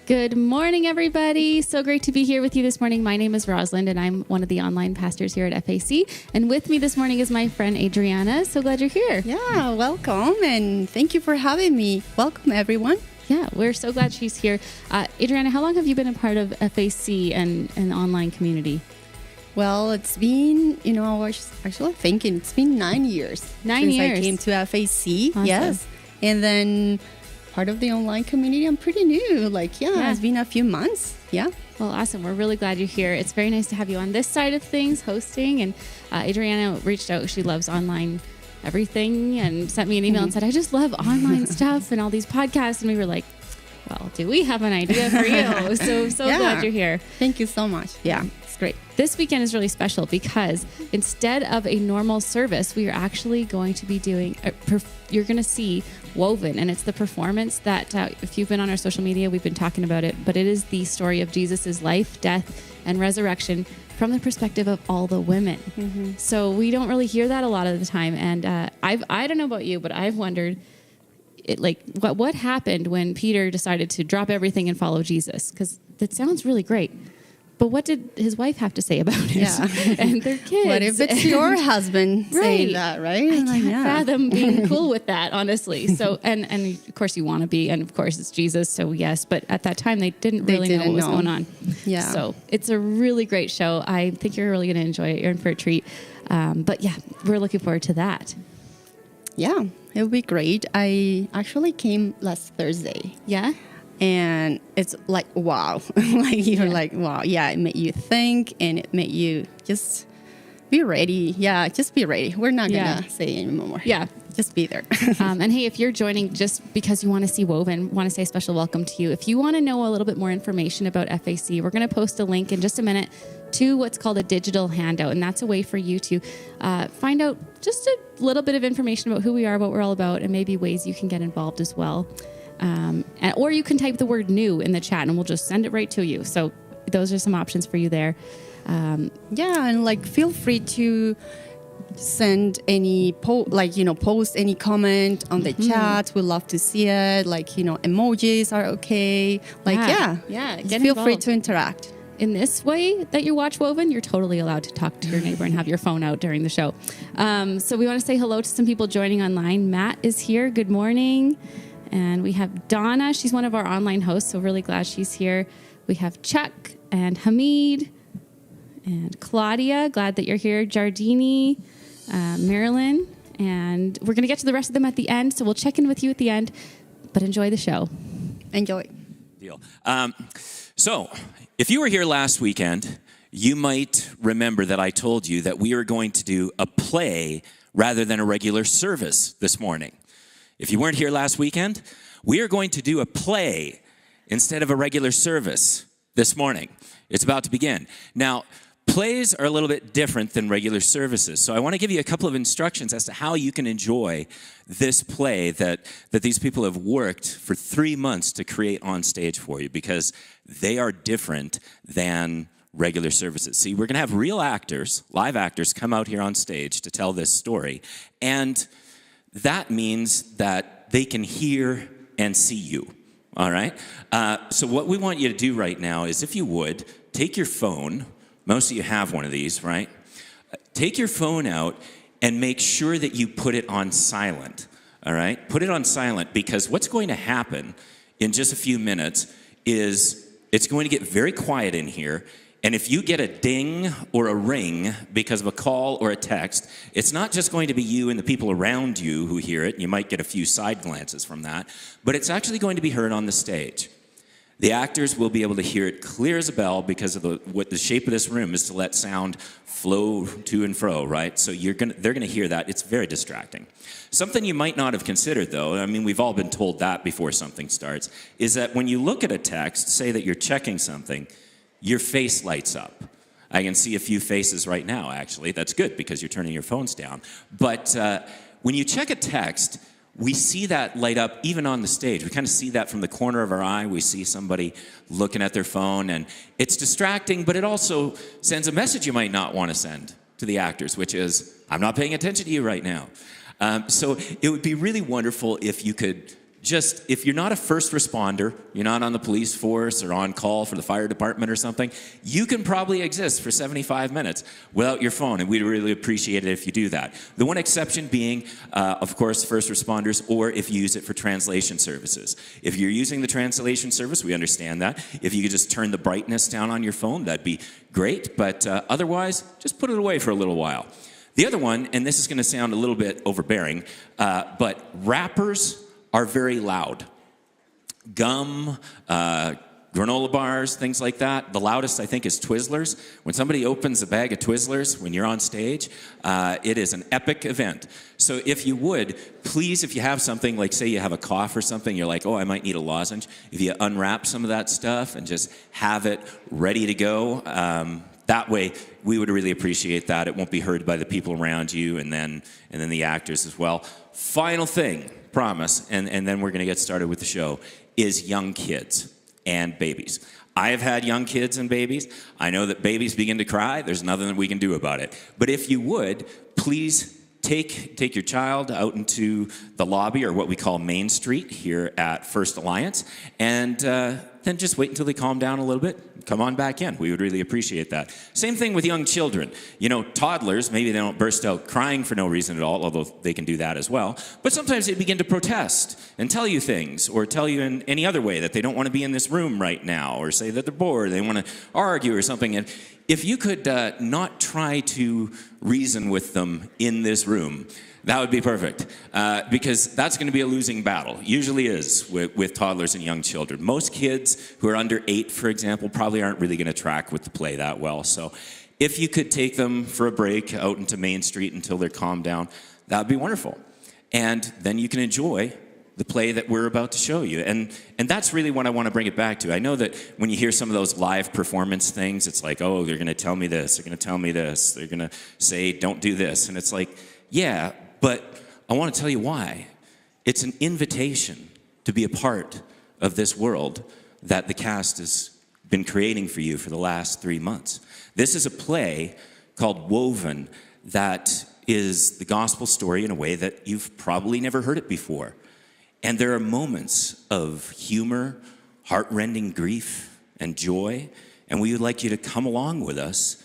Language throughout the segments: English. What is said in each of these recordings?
Good morning, everybody. So great to be here with you this morning. My name is Rosalind, and I'm one of the online pastors here at FAC. And with me this morning is my friend Adriana. So glad you're here. Yeah, welcome, and thank you for having me. Welcome, everyone. Yeah, we're so glad she's here. Adriana, how long have you been a part of FAC and an online community? Well, it's been, I was actually thinking it's been 9 years. 9 years. Since I came to FAC. Awesome. Yes. And then part of the online community, I'm pretty new. It's been a few months. Yeah. Well, awesome. We're really glad you're here. It's very nice to have you on this side of things, hosting. And Adriana reached out. She loves online everything and sent me an email and said, I just love online stuff and all these podcasts. And we were like, well, do we have an idea for you? So glad you're here. Thank you so much. Yeah, it's great. This weekend is really special because instead of a normal service, we are actually going to be doing, you're going to see Woven. And it's the performance that, if you've been on our social media, we've been talking about it, but it is the story of Jesus's life, death, and resurrection from the perspective of all the women. Mm-hmm. So we don't really hear that a lot of the time. And I don't know about you, but I've wondered, what happened when Peter decided to drop everything and follow Jesus? Because that sounds really great. But what did his wife have to say about it? Yeah. And their kids? What if it's your husband saying that, right? I can't fathom being cool with that, honestly. So, and of course you want to be, and of course it's Jesus, so yes. But at that time, they didn't know what was going on. Yeah. So it's a really great show. I think you're really going to enjoy it. You're in for a treat. But yeah, we're looking forward to that. Yeah, it'll be great. I actually came last Thursday. Yeah? And it's like, wow. Wow. Yeah, it made you think, and it made you just be ready. Yeah, just be ready. We're not going to say anymore. Yeah. Just be there. And hey, if you're joining just because you want to see Woven, want to say a special welcome to you. If you want to know a little bit more information about FAC, we're going to post a link in just a minute to what's called a digital handout. And that's a way for you to find out just a little bit of information about who we are, what we're all about, and maybe ways you can get involved as well. Or you can type the word new in the chat and we'll just send it right to you. So those are some options for you there. And feel free to send any post any comment on the chat. We'd love to see it. Emojis are okay. Just feel free to interact. In this way that you watch Woven, you're totally allowed to talk to your neighbor and have your phone out during the show. So we want to say hello to some people joining online. Matt is here. Good morning. And we have Donna. She's one of our online hosts, so really glad she's here. We have Chuck and Hamid and Claudia. Glad that you're here. Jardini, Marilyn. And we're going to get to the rest of them at the end, so we'll check in with you at the end. But enjoy the show. Enjoy. Deal. So, if you were here last weekend, you might remember that I told you that we were going to do a play rather than a regular service this morning. If you weren't here last weekend, we are going to do a play instead of a regular service this morning. It's about to begin. Now, plays are a little bit different than regular services, so I want to give you a couple of instructions as to how you can enjoy this play that these people have worked for 3 months to create on stage for you, because they are different than regular services. See, we're going to have real actors, live actors, come out here on stage to tell this story, and that means that they can hear and see you, all right? So what we want you to do right now is, if you would, take your phone. Most of you have one of these, right? Take your phone out and make sure that you put it on silent, all right? Put it on silent, because what's going to happen in just a few minutes is it's going to get very quiet in here. And if you get a ding or a ring because of a call or a text, it's not just going to be you and the people around you who hear it. You might get a few side glances from that, but it's actually going to be heard on the stage. The actors will be able to hear it clear as a bell because of what the shape of this room is to let sound flow to and fro, right? So they're going to hear that. It's very distracting. Something you might not have considered, though, I mean, we've all been told that before something starts, is that when you look at a text, say that you're checking something, your face lights up. I can see a few faces right now, actually. That's good because you're turning your phones down. But when you check a text, we see that light up even on the stage. We kind of see that from the corner of our eye. We see somebody looking at their phone, and it's distracting, but it also sends a message you might not want to send to the actors, which is, I'm not paying attention to you right now. So it would be really wonderful if you could just, if you're not a first responder, you're not on the police force or on call for the fire department or something, you can probably exist for 75 minutes without your phone, and we'd really appreciate it if you do that. The one exception being, of course, first responders, or if you use it for translation services. If you're using the translation service, we understand that. If you could just turn the brightness down on your phone, that'd be great, but otherwise, just put it away for a little while. The other one, and this is going to sound a little bit overbearing, but rappers are very loud. Gum, granola bars, things like that. The loudest, I think, is Twizzlers. When somebody opens a bag of Twizzlers when you're on stage, it is an epic event. So if you would, please, if you have something, like say you have a cough or something, you're like, oh, I might need a lozenge. If you unwrap some of that stuff and just have it ready to go, that way, we would really appreciate that. It won't be heard by the people around you and then the actors as well. Final thing, promise, and then we're going to get started with the show, is young kids and babies. I have had young kids and babies. I know that babies begin to cry. There's nothing that we can do about it. But if you would, please take your child out into the lobby, or what we call Main Street here at First Alliance, and then just wait until they calm down a little bit. Come on back in. We would really appreciate that. Same thing with young children. You know, toddlers, maybe they don't burst out crying for no reason at all, although they can do that as well. But sometimes they begin to protest and tell you things, or tell you in any other way that they don't want to be in this room right now, or say that they're bored, they want to argue or something. And if you could not try to reason with them in this room, that would be perfect, because that's going to be a losing battle. Usually is with toddlers and young children. Most kids who are under 8, for example, probably aren't really going to track with the play that well. So if you could take them for a break out into Main Street until they're calmed down, that would be wonderful. And then you can enjoy the play that we're about to show you. And that's really what I want to bring it back to. I know that when you hear some of those live performance things, it's like, oh, they're going to tell me this, they're going to tell me this, they're going to say, don't do this. And it's like, yeah, but I want to tell you why. It's an invitation to be a part of this world that the cast has been creating for you for the last 3 months. This is a play called Woven that is the gospel story in a way that you've probably never heard it before. And there are moments of humor, heart-rending grief, and joy, and we would like you to come along with us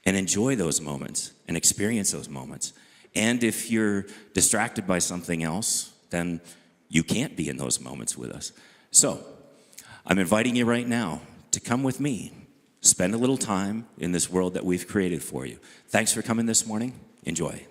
and enjoy those moments and experience those moments. And if you're distracted by something else, then you can't be in those moments with us. So, I'm inviting you right now to come with me. Spend a little time in this world that we've created for you. Thanks for coming this morning. Enjoy.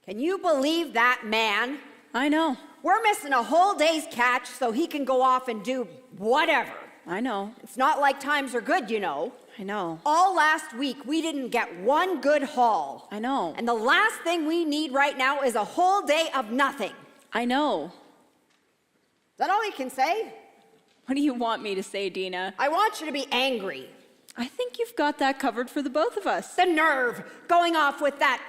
Can you believe that man? I know. We're missing a whole day's catch so he can go off and do whatever. I know. It's not like times are good, you know. I know. All last week, we didn't get one good haul. I know. And the last thing we need right now is a whole day of nothing. I know. Is that all you can say? What do you want me to say, Dina? I want you to be angry. I think you've got that covered for the both of us. The nerve going off with that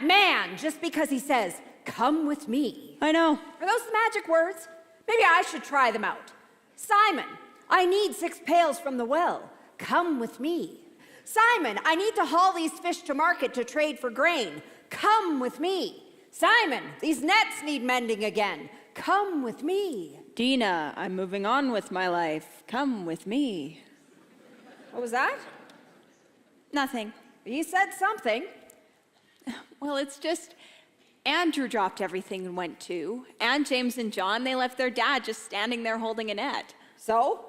man just because he says, come with me. I know. Are those the magic words? Maybe I should try them out. Simon, I need 6 pails from the well. Come with me. Simon, I need to haul these fish to market to trade for grain. Come with me. Simon, these nets need mending again. Come with me. Dina, I'm moving on with my life. Come with me. What was that? Nothing. You said something. Well, it's just Andrew dropped everything and went too. And James and John, they left their dad just standing there holding a net. So?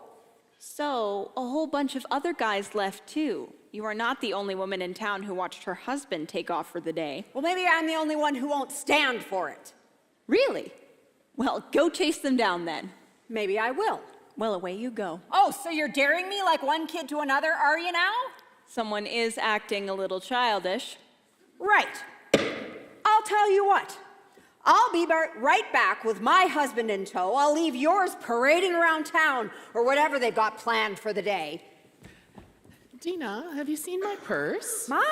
So, a whole bunch of other guys left too. You are not the only woman in town who watched her husband take off for the day. Well, maybe I'm the only one who won't stand for it. Really? Well, go chase them down then. Maybe I will. Well, away you go. Oh, so you're daring me like one kid to another, are you now? Someone is acting a little childish. Right. I'll tell you what. I'll be right back with my husband in tow. I'll leave yours parading around town or whatever they've got planned for the day. Dina, have you seen my purse? Ma?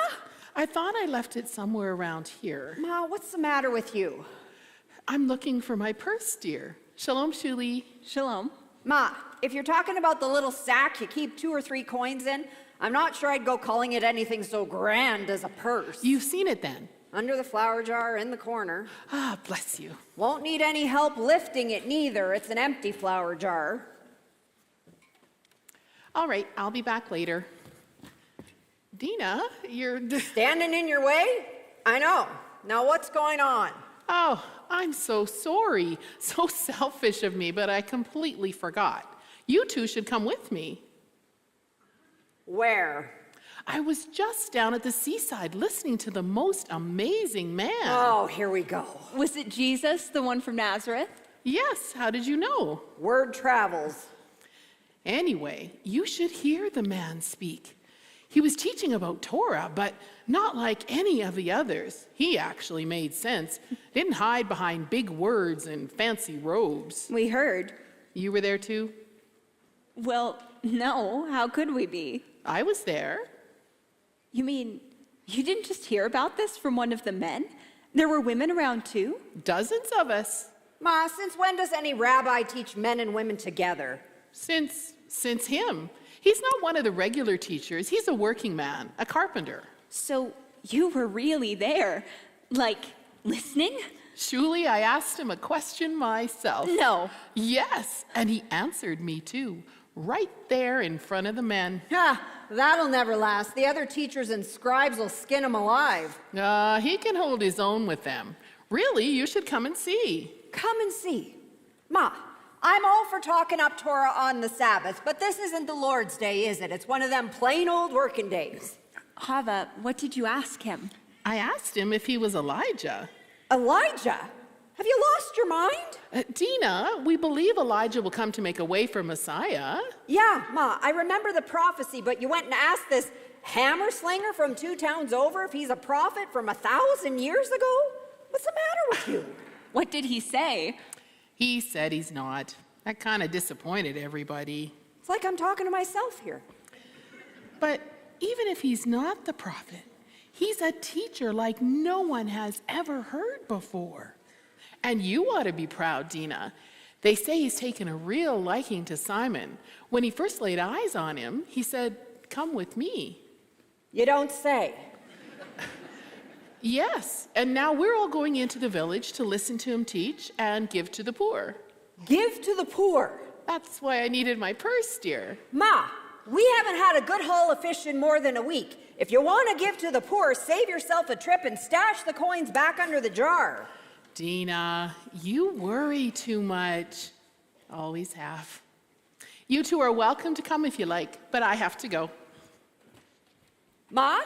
I thought I left it somewhere around here. Ma, what's the matter with you? I'm looking for my purse, dear. Shalom, Shuli. Shalom. Ma, if you're talking about the little sack you keep 2 or 3 coins in, I'm not sure I'd go calling it anything so grand as a purse. You've seen it then? Under the flower jar in the corner. Ah, bless you. Won't need any help lifting it neither. It's an empty flower jar. All right, I'll be back later. Dina, you're... Standing in your way? I know. Now what's going on? Oh, I'm so sorry. So selfish of me, but I completely forgot. You two should come with me. Where? I was just down at the seaside listening to the most amazing man. Oh, here we go. Was it Jesus, the one from Nazareth? Yes, how did you know? Word travels. Anyway, you should hear the man speak. He was teaching about Torah, but not like any of the others. He actually made sense. Didn't hide behind big words and fancy robes. We heard. You were there too? Well, no. How could we be? I was there. You mean you didn't just hear about this from one of the men? There were women around too? Dozens of us. Ma, since when does any rabbi teach men and women together? Since him. He's not one of the regular teachers. He's a working man, a carpenter. So you were really there, like listening? Shuli, I asked him a question myself. No. Yes, and he answered me too, right there in front of the men. Ha, that'll never last. The other teachers and scribes will skin him alive. He can hold his own with them. Really, you should come and see. Come and see. Ma, I'm all for talking up Torah on the Sabbath, but this isn't the Lord's Day, is it? It's one of them plain old working days. Hava, what did you ask him? I asked him if he was Elijah. Elijah? Have you lost your mind? Dina, we believe Elijah will come to make a way for Messiah. Yeah, Ma, I remember the prophecy, but you went and asked this hammer slinger from 2 towns over if he's a prophet from 1,000 years ago? What's the matter with you? What did he say? He said he's not. That kind of disappointed everybody. It's like I'm talking to myself here. But even if he's not the prophet, he's a teacher like no one has ever heard before. And you ought to be proud, Dina. They say he's taken a real liking to Simon. When he first laid eyes on him, he said, "Come with me." You don't say. Yes, and now we're all going into the village to listen to him teach and give to the poor. Give to the poor. That's why I needed my purse, dear. Ma, we haven't had a good haul of fish in more than a week. If you want to give to the poor, save yourself a trip and stash the coins back under the jar. Dina, you worry too much. Always have. You two are welcome to come if you like, but I have to go. Ma?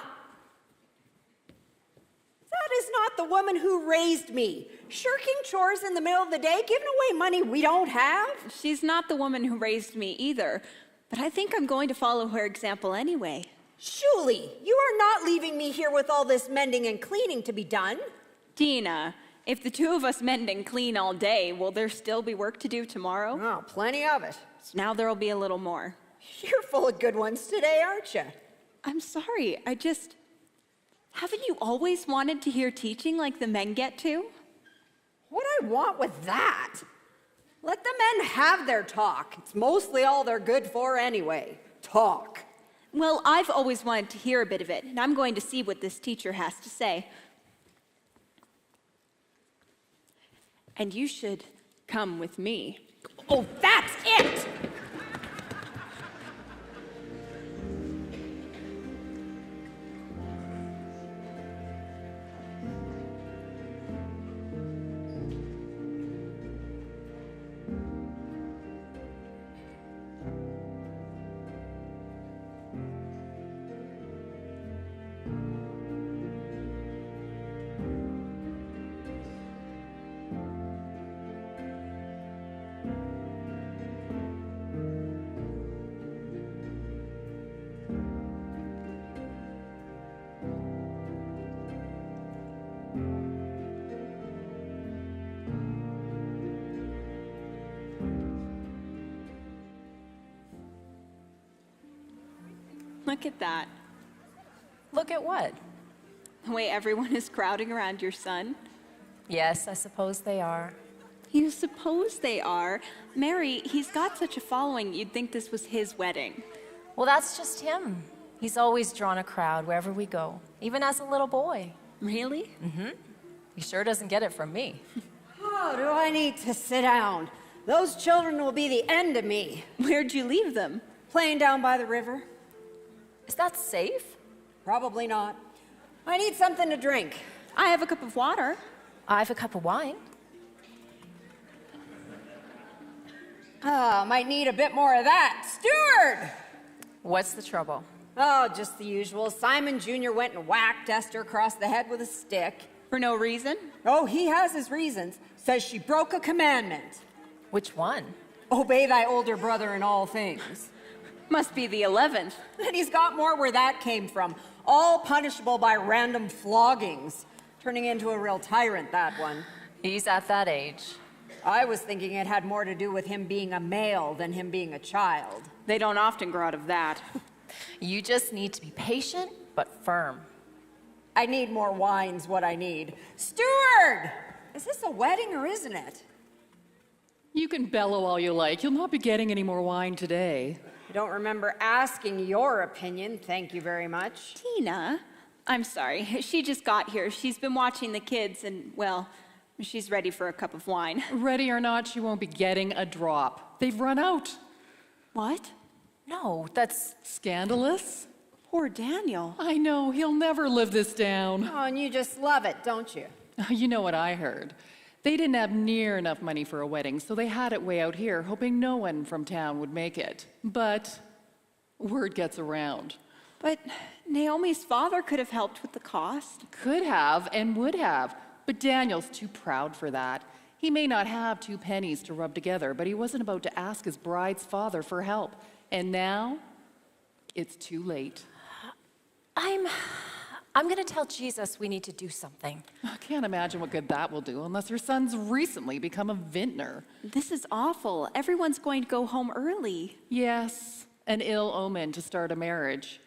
That is not the woman who raised me. Shirking chores in the middle of the day, giving away money we don't have. She's not the woman who raised me either, but I think I'm going to follow her example anyway. Shuli, you are not leaving me here with all this mending and cleaning to be done. Dina, if the two of us mend and clean all day, will there still be work to do tomorrow? Oh, plenty of it. Now there'll be a little more. You're full of good ones today, aren't you? I'm sorry, haven't you always wanted to hear teaching like the men get to? What I want with that? Let the men have their talk. It's mostly all they're good for anyway. Talk. Well, I've always wanted to hear a bit of it, and I'm going to see what this teacher has to say. And you should come with me. Oh, that's it! Look at that. Look at what? The way everyone is crowding around your son? Yes, I suppose they are. You suppose they are? Mary, he's got such a following, you'd think this was his wedding. Well, that's just him. He's always drawn a crowd wherever we go, even as a little boy. Really? He sure doesn't get it from me. Oh, do I need to sit down? Those children will be the end of me. Where'd you leave them? Playing down by the river? Is that safe? Probably not. I need something to drink. I have a cup of water. I have a cup of wine. Might need a bit more of that. Steward! What's the trouble? Oh, just the usual. Simon Jr. went and whacked Esther across the head with a stick. For no reason? Oh, he has his reasons. Says she broke a commandment. Which one? Obey thy older brother in all things. Must be the 11th. And he's got more where that came from. All punishable by random floggings. Turning into a real tyrant, that one. He's at that age. I was thinking it had more to do with him being a male than him being a child. They don't often grow out of that. You just need to be patient, but firm. I need more wine's what I need. Steward! Is this a wedding or isn't it? You can bellow all you like. You'll not be getting any more wine today. I don't remember asking your opinion. Thank you very much. Tina, I'm sorry. She just got here. She's been watching the kids and, well, she's ready for a cup of wine. Ready or not, she won't be getting a drop. They've run out. What? No, that's... Scandalous? Poor Daniel. I know, he'll never live this down. Oh, and you just love it, don't you? You know what I heard. They didn't have near enough money for a wedding, so they had it way out here, hoping no one from town would make it. But word gets around. But Naomi's father could have helped with the cost. Could have and would have, but Daniel's too proud for that. He may not have 2 pennies to rub together, but he wasn't about to ask his bride's father for help. And now, it's too late. I'm going to tell Jesus we need to do something. I can't imagine what good that will do unless her son's recently become a vintner. This is awful. Everyone's going to go home early. Yes, an ill omen to start a marriage.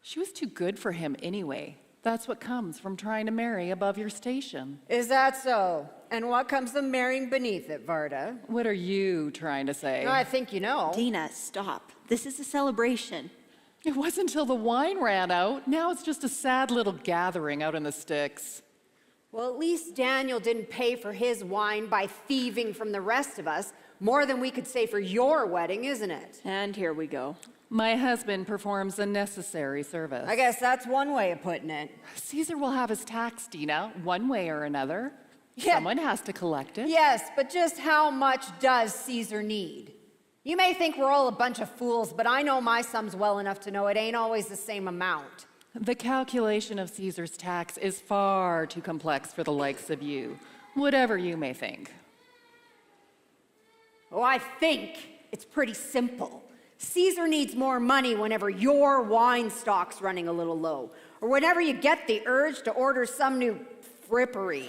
She was too good for him anyway. That's what comes from trying to marry above your station. Is that so? And what comes of marrying beneath it, Varda? What are you trying to say? I think you know. Dina, stop. This is a celebration. It wasn't until the wine ran out. Now it's just a sad little gathering out in the sticks. Well, at least Daniel didn't pay for his wine by thieving from the rest of us. More than we could say for your wedding, isn't it? And here we go. My husband performs a necessary service. I guess that's one way of putting it. Caesar will have his tax, Dina, one way or another. Yeah. Someone has to collect it. Yes, but just how much does Caesar need? You may think we're all a bunch of fools, but I know my sums well enough to know it ain't always the same amount. The calculation of Caesar's tax is far too complex for the likes of you, whatever you may think. Oh, I think it's pretty simple. Caesar needs more money whenever your wine stock's running a little low, or whenever you get the urge to order some new frippery,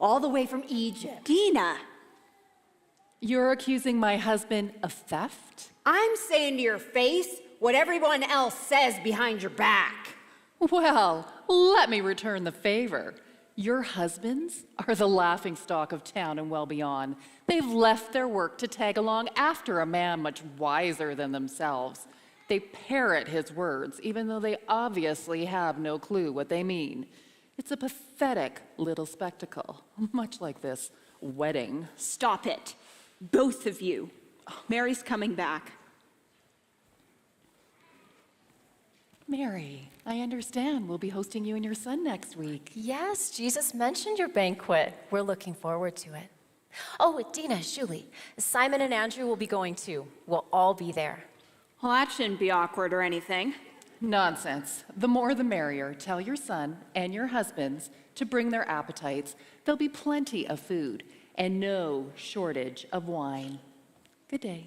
all the way from Egypt. Dina! You're accusing my husband of theft? I'm saying to your face what everyone else says behind your back. Well, let me return the favor. Your husbands are the laughingstock of town and well beyond. They've left their work to tag along after a man much wiser than themselves. They parrot his words, even though they obviously have no clue what they mean. It's a pathetic little spectacle, much like this wedding. Stop it. Both of you. Mary's coming back. Mary, I understand we'll be hosting you and your son next week. Yes, Jesus mentioned your banquet. We're looking forward to it. Oh, Dina, Julie, Simon and Andrew will be going too. We'll all be there. Well, that shouldn't be awkward or anything. Nonsense. The more the merrier. Tell your son and your husbands to bring their appetites. There'll be plenty of food and no shortage of wine. Good day.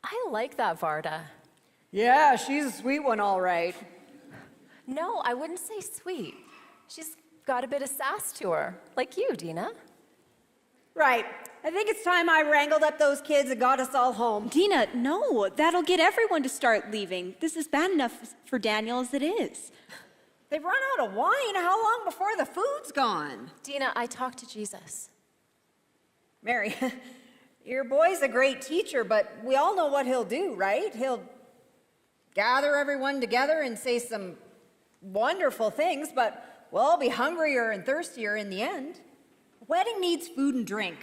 I like that Varda. Yeah, she's a sweet one, all right. No, I wouldn't say sweet. She's got a bit of sass to her, like you, Dina. Right. I think it's time I wrangled up those kids and got us all home. Dina, no, that'll get everyone to start leaving. This is bad enough for Daniel as it is. They've run out of wine. How long before the food's gone? Dina, I talked to Jesus. Mary, your boy's a great teacher, but we all know what he'll do, right? He'll gather everyone together and say some wonderful things, but we'll all be hungrier and thirstier in the end. A wedding needs food and drink,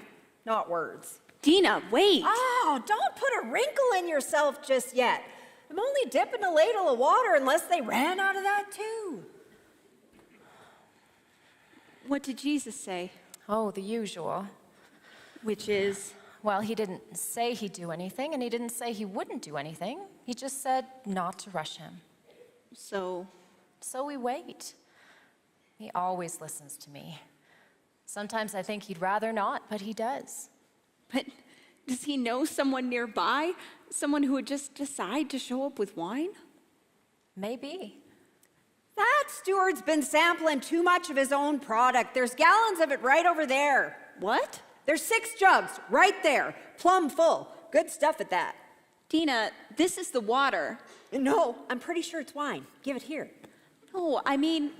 not words. Dina, wait. Oh, don't put a wrinkle in yourself just yet. I'm only dipping a ladle of water unless they ran out of that too. What did Jesus say? Oh, the usual. Which is? Well, he didn't say he'd do anything, and he didn't say he wouldn't do anything. He just said not to rush him. So we wait. He always listens to me. Sometimes I think he'd rather not, but he does. But does he know someone nearby? Someone who would just decide to show up with wine? Maybe. That steward's been sampling too much of his own product. There's gallons of it right over there. What? There's 6 jugs right there, plumb full. Good stuff at that. Dina, this is the water. No, I'm pretty sure it's wine. Give it here. No, I mean,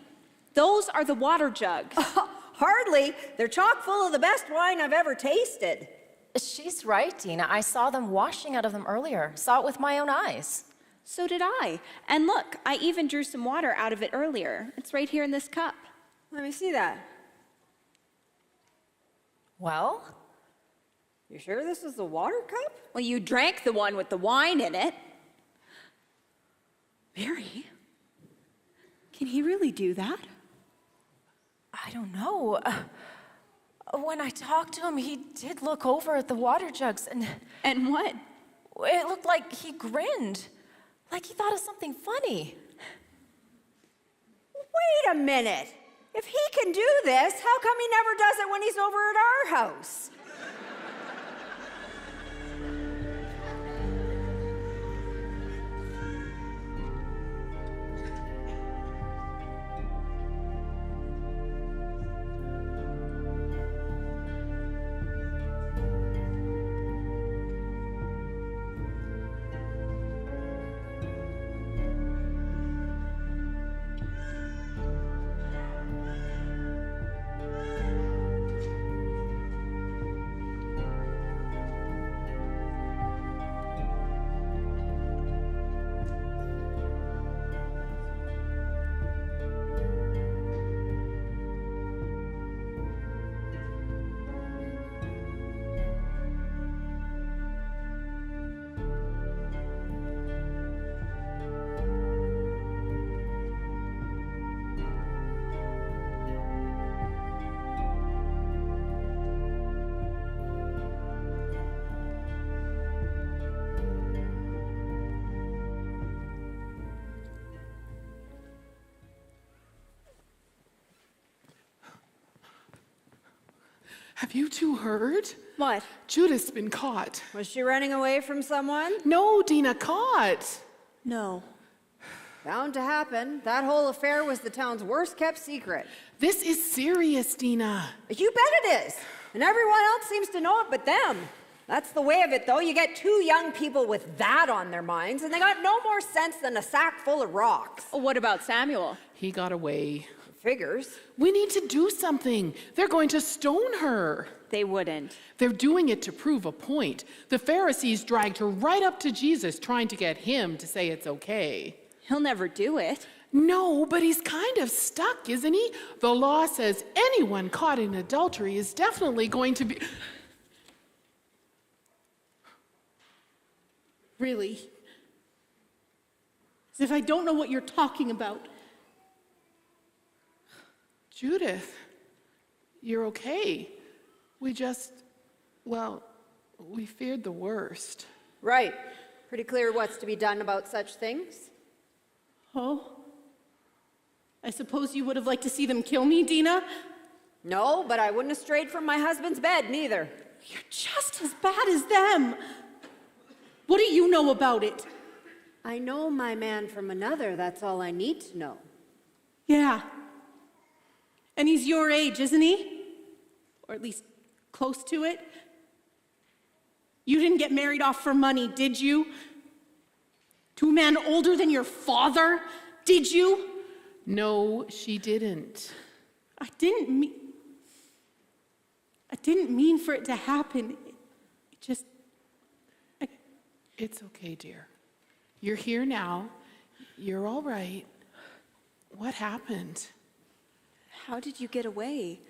those are the water jugs. Hardly. They're chock full of the best wine I've ever tasted. She's right, Dina. I saw them washing out of them earlier. Saw it with my own eyes. So did I. And look, I even drew some water out of it earlier. It's right here in this cup. Let me see that. Well? You sure this is the water cup? Well, you drank the one with the wine in it. Mary, can he really do that? I don't know. When I talked to him, he did look over at the water jugs, and what? It looked like he grinned, like he thought of something funny. Wait a minute. If he can do this, how come he never does it when he's over at our house? Have you two heard? What? Judith's been caught. Was she running away from someone? No, Dina, caught. No. Bound to happen. That whole affair was the town's worst kept secret. This is serious, Dina. You bet it is. And everyone else seems to know it but them. That's the way of it, though. You get 2 young people with that on their minds, and they got no more sense than a sack full of rocks. Oh, what about Samuel? He got away. Figures. We need to do something. They're going to stone her. They wouldn't. They're doing it to prove a point. The Pharisees dragged her right up to Jesus, trying to get him to say it's okay. He'll never do it. No, but he's kind of stuck, isn't he? The law says anyone caught in adultery is definitely going to be... Really? As if I don't know what you're talking about. Judith, you're okay. We feared the worst. Right. Pretty clear what's to be done about such things. Oh? I suppose you would have liked to see them kill me, Dina? No, but I wouldn't have strayed from my husband's bed, neither. You're just as bad as them. What do you know about it? I know my man from another, that's all I need to know. Yeah. And he's your age, isn't he? Or at least close to it. You didn't get married off for money, did you? To a man older than your father, did you? No, she didn't. I didn't mean for it to happen. It just... It's okay, dear. You're here now. You're all right. What happened? How did you get away?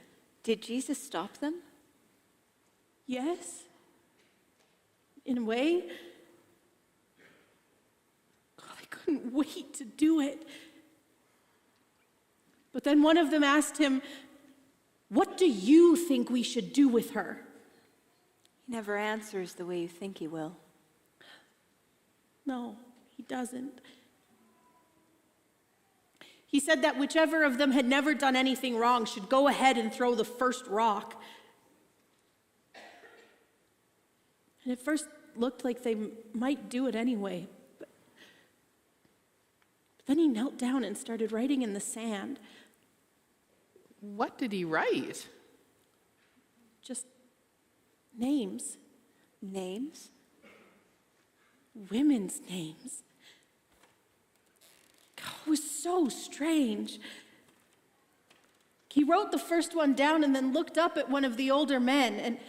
Did Jesus stop them? Yes. In a way. God, I couldn't wait to do it. But then one of them asked him, "What do you think we should do with her?" He never answers the way you think he will. No, he doesn't. He said that whichever of them had never done anything wrong should go ahead and throw the first rock. And at first looked like they might do it anyway. But then he knelt down and started writing in the sand. What did he write? Just names. Names? Women's names. God, it was so strange. He wrote the first one down and then looked up at one of the older men.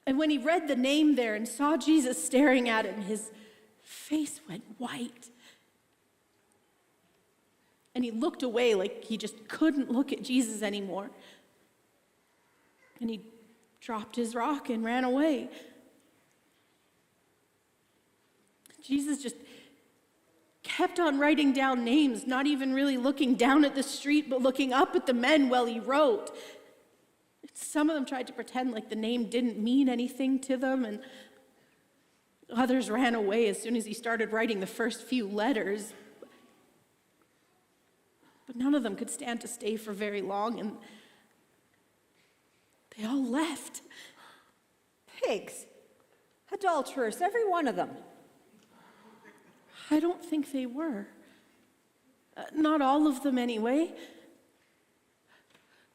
And when he read the name there and saw Jesus staring at him, his face went white. And he looked away like he just couldn't look at Jesus anymore. And he dropped his rock and ran away. Jesus just kept on writing down names, not even really looking down at the street, but looking up at the men while he wrote. Some of them tried to pretend like the name didn't mean anything to them, and others ran away as soon as he started writing the first few letters. But none of them could stand to stay for very long, and they all left. Pigs. Adulterers, every one of them. I don't think they were. Not all of them, anyway.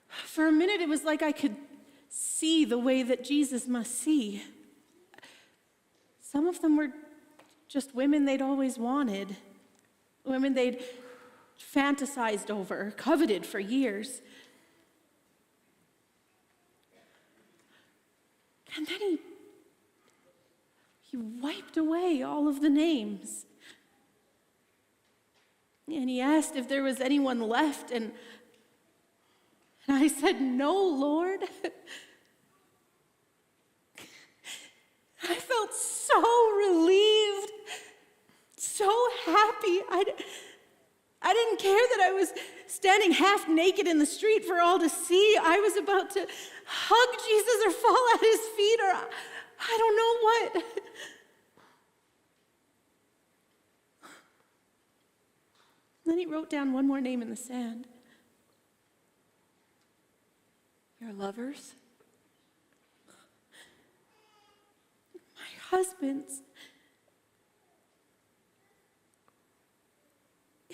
For a minute, it was like I could see the way that Jesus must see. Some of them were just women they'd always wanted, women they'd fantasized over, coveted for years. And then he wiped away all of the names. And he asked if there was anyone left, and I said, "No, Lord." I felt so relieved, so happy. I didn't care that I was standing half naked in the street for all to see. I was about to hug Jesus or fall at his feet, or I don't know what. Then he wrote down one more name in the sand. Your lovers? My husband's.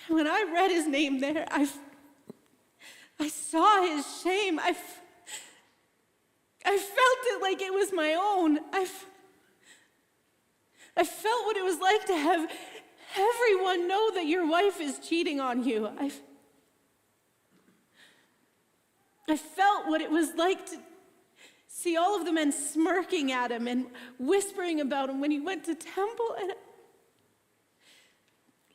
When I read his name there, I saw his shame. I felt it like it was my own. I felt what it was like to have everyone know that your wife is cheating on you. I felt what it was like to see all of the men smirking at him and whispering about him when he went to temple.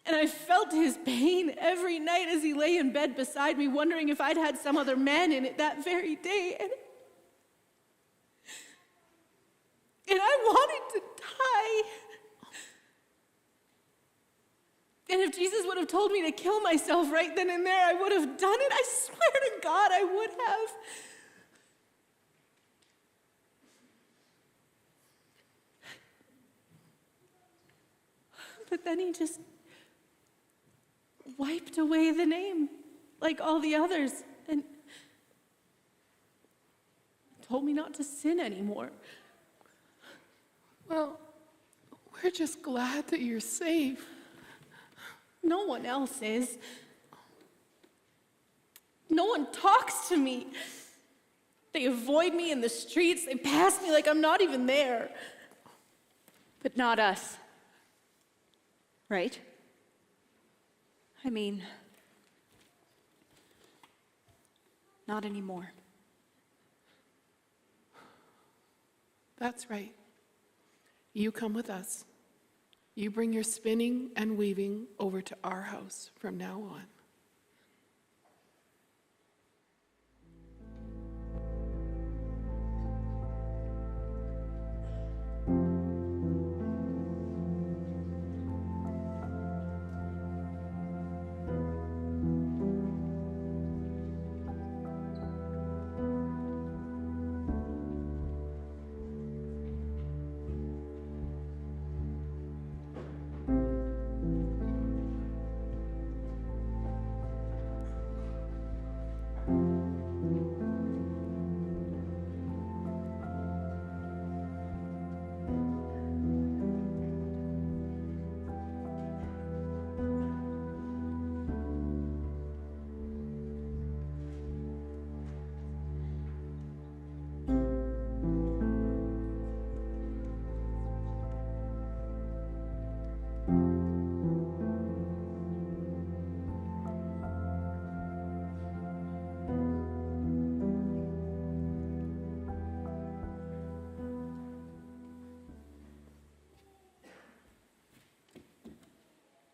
And I felt his pain every night as he lay in bed beside me, wondering if I'd had some other man in it that very day. And I wanted to die. And if Jesus would have told me to kill myself right then and there, I would have done it. I swear to God, I would have. But then he just wiped away the name like all the others and told me not to sin anymore. Well, we're just glad that you're safe. No one else is. No one talks to me. They avoid me in the streets. They pass me like I'm not even there. But not us. Right? I mean, not anymore. That's right. You come with us. You bring your spinning and weaving over to our house from now on.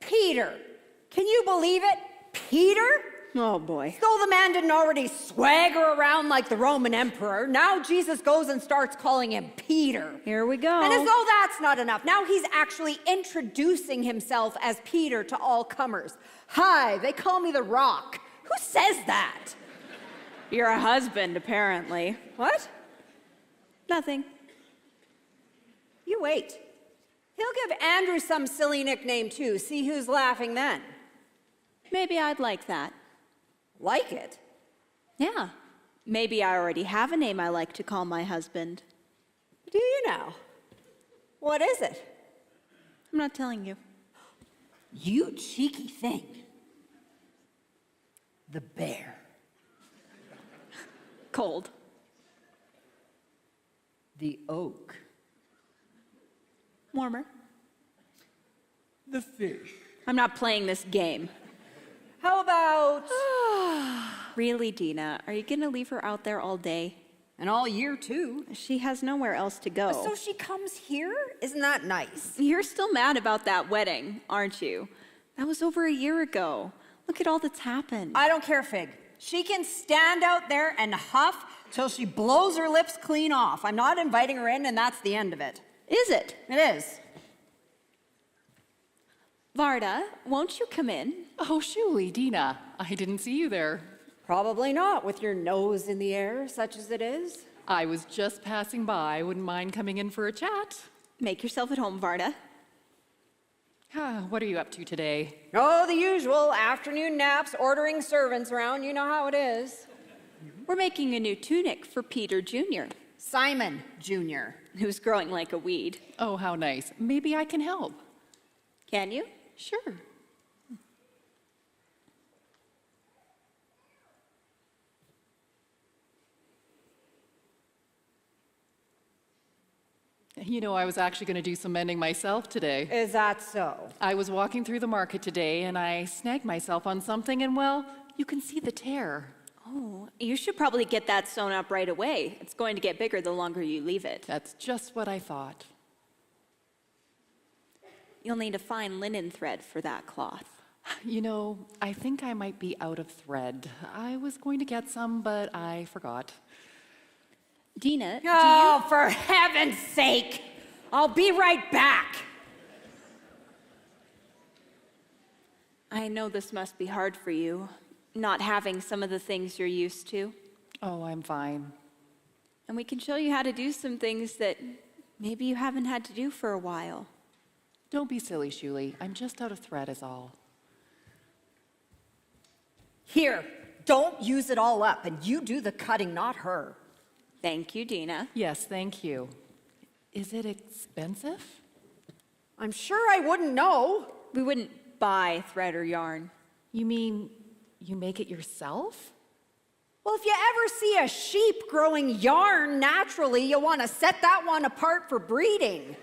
Peter. Can you believe it? Peter? Oh boy. Though the man didn't already swagger around like the Roman emperor, now Jesus goes and starts calling him Peter. Here we go. And as though that's not enough, now he's actually introducing himself as Peter to all comers. Hi, they call me the Rock. Who says that? You're a husband, apparently. What? Nothing. You wait. He'll give Andrew some silly nickname too. See who's laughing then. Maybe I'd like that. Like it? Yeah. Maybe I already have a name I like to call my husband. Do you now? What is it? I'm not telling you. You cheeky thing. The bear. Cold. The oak. Warmer. The fish. I'm not playing this game. How about... Really, Dina? Are you going to leave her out there all day? And all year, too. She has nowhere else to go. So she comes here? Isn't that nice? You're still mad about that wedding, aren't you? That was over a year ago. Look at all that's happened. I don't care, Fig. She can stand out there and huff till she blows her lips clean off. I'm not inviting her in, and that's the end of it. Is it? It is. Varda, won't you come in? Oh, Julie, Dina, I didn't see you there. Probably not, with your nose in the air, such as it is. I was just passing by. Wouldn't mind coming in for a chat. Make yourself at home, Varda. What are you up to today? Oh, the usual. Afternoon naps, ordering servants around. You know how it is. We're making a new tunic for Peter Jr., Simon Jr., who's growing like a weed. Oh, how nice. Maybe I can help. Can you? Sure. You know, I was actually going to do some mending myself today. Is that so? I was walking through the market today and I snagged myself on something and, well, you can see the tear. Oh, you should probably get that sewn up right away. It's going to get bigger the longer you leave it. That's just what I thought. You'll need a fine linen thread for that cloth. You know, I think I might be out of thread. I was going to get some, but I forgot. Dina, Oh, for heaven's sake! I'll be right back. I know this must be hard for you, not having some of the things you're used to. Oh, I'm fine. And we can show you how to do some things that maybe you haven't had to do for a while. Don't be silly, Julie. I'm just out of thread is all. Here, don't use it all up, and you do the cutting, not her. Thank you, Dina. Yes, thank you. Is it expensive? I'm sure I wouldn't know. We wouldn't buy thread or yarn. You mean you make it yourself? Well, if you ever see a sheep growing yarn naturally, you'll want to set that one apart for breeding.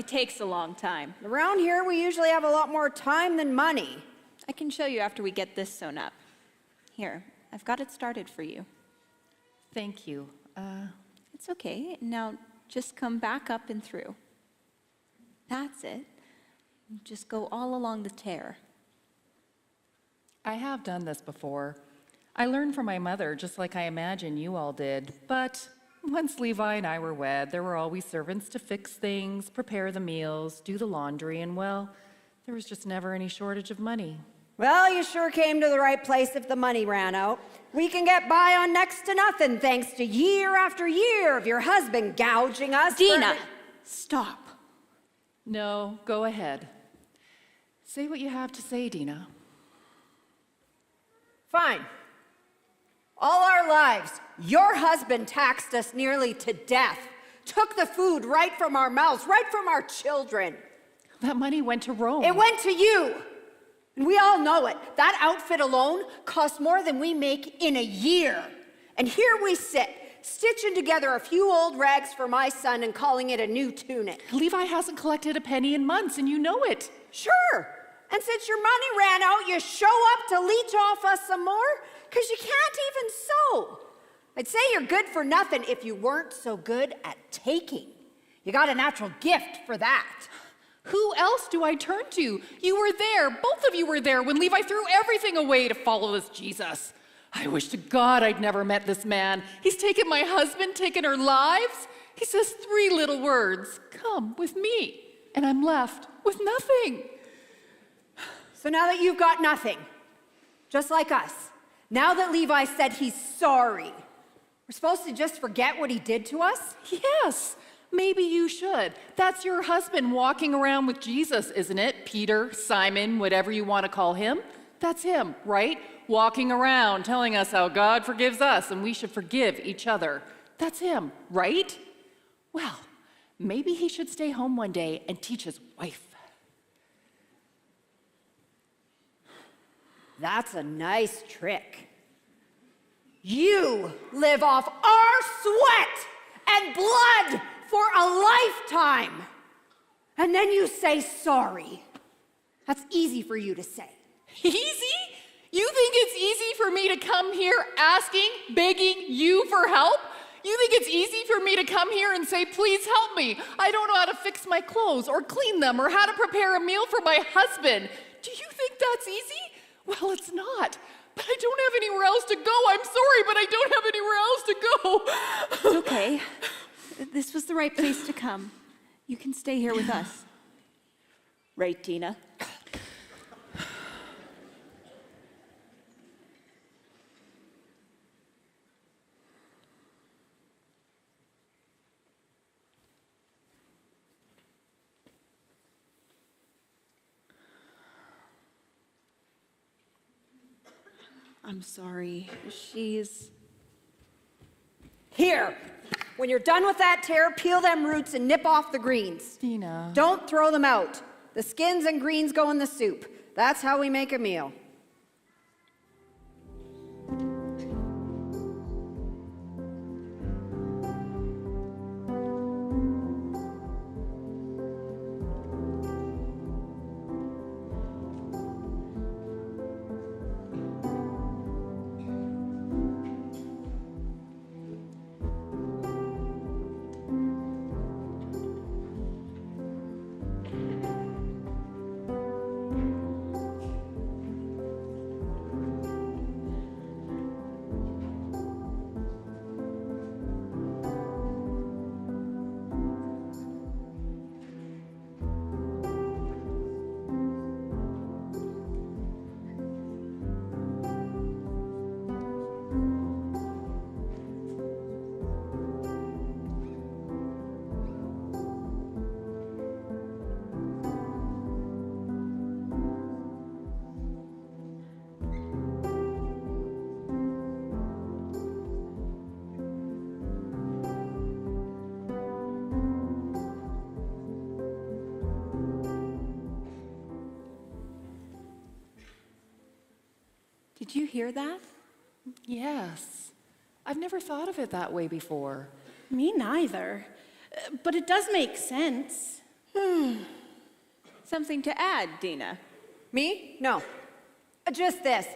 It takes a long time. Around here, we usually have a lot more time than money. I can show you after we get this sewn up. Here, I've got it started for you. Thank you. It's okay. Now, just come back up and through. That's it. Just go all along the tear. I have done this before. I learned from my mother, just like I imagine you all did. But once Levi and I were wed, there were always servants to fix things, prepare the meals, do the laundry, and well, there was just never any shortage of money. Well, you sure came to the right place if the money ran out. We can get by on next to nothing thanks to year after year of your husband gouging us. Dina, stop. No, go ahead. Say what you have to say, Dina. Fine. All our lives, your husband taxed us nearly to death, took the food right from our mouths, right from our children. That money went to Rome. It went to you. And we all know it. That outfit alone cost more than we make in a year. And here we sit, stitching together a few old rags for my son and calling it a new tunic. Levi hasn't collected a penny in months, and you know it. Sure. And since your money ran out, you show up to leech off us some more? Because you can't even sew. I'd say you're good for nothing if you weren't so good at taking. You got a natural gift for that. Who else do I turn to? You were there. Both of you were there when Levi threw everything away to follow this Jesus. I wish to God I'd never met this man. He's taken my husband, taken our lives. He says 3 little words, "Come with me." And I'm left with nothing. So now that you've got nothing, just like us, now that Levi said he's sorry, we're supposed to just forget what he did to us? Yes, maybe you should. That's your husband walking around with Jesus, isn't it? Peter, Simon, whatever you want to call him. That's him, right? Walking around telling us how God forgives us and we should forgive each other. That's him, right? Well, maybe he should stay home one day and teach his wife. That's a nice trick. You live off our sweat and blood for a lifetime. And then you say sorry. That's easy for you to say. Easy? You think it's easy for me to come here asking, begging you for help? You think it's easy for me to come here and say, please help me? I don't know how to fix my clothes or clean them or how to prepare a meal for my husband. Do you think that's easy? Well, it's not. But I don't have anywhere else to go. I'm sorry, but I don't have anywhere else to go. It's okay. This was the right place to come. You can stay here with us. Right, Dina? I'm sorry. She's... Here, when you're done with that tear, peel them roots and nip off the greens. Dina. Don't throw them out. The skins and greens go in the soup. That's how we make a meal. Did you hear that? Yes. I've never thought of it that way before. Me neither. But it does make sense. Something to add, Dina? Me? No. Just this.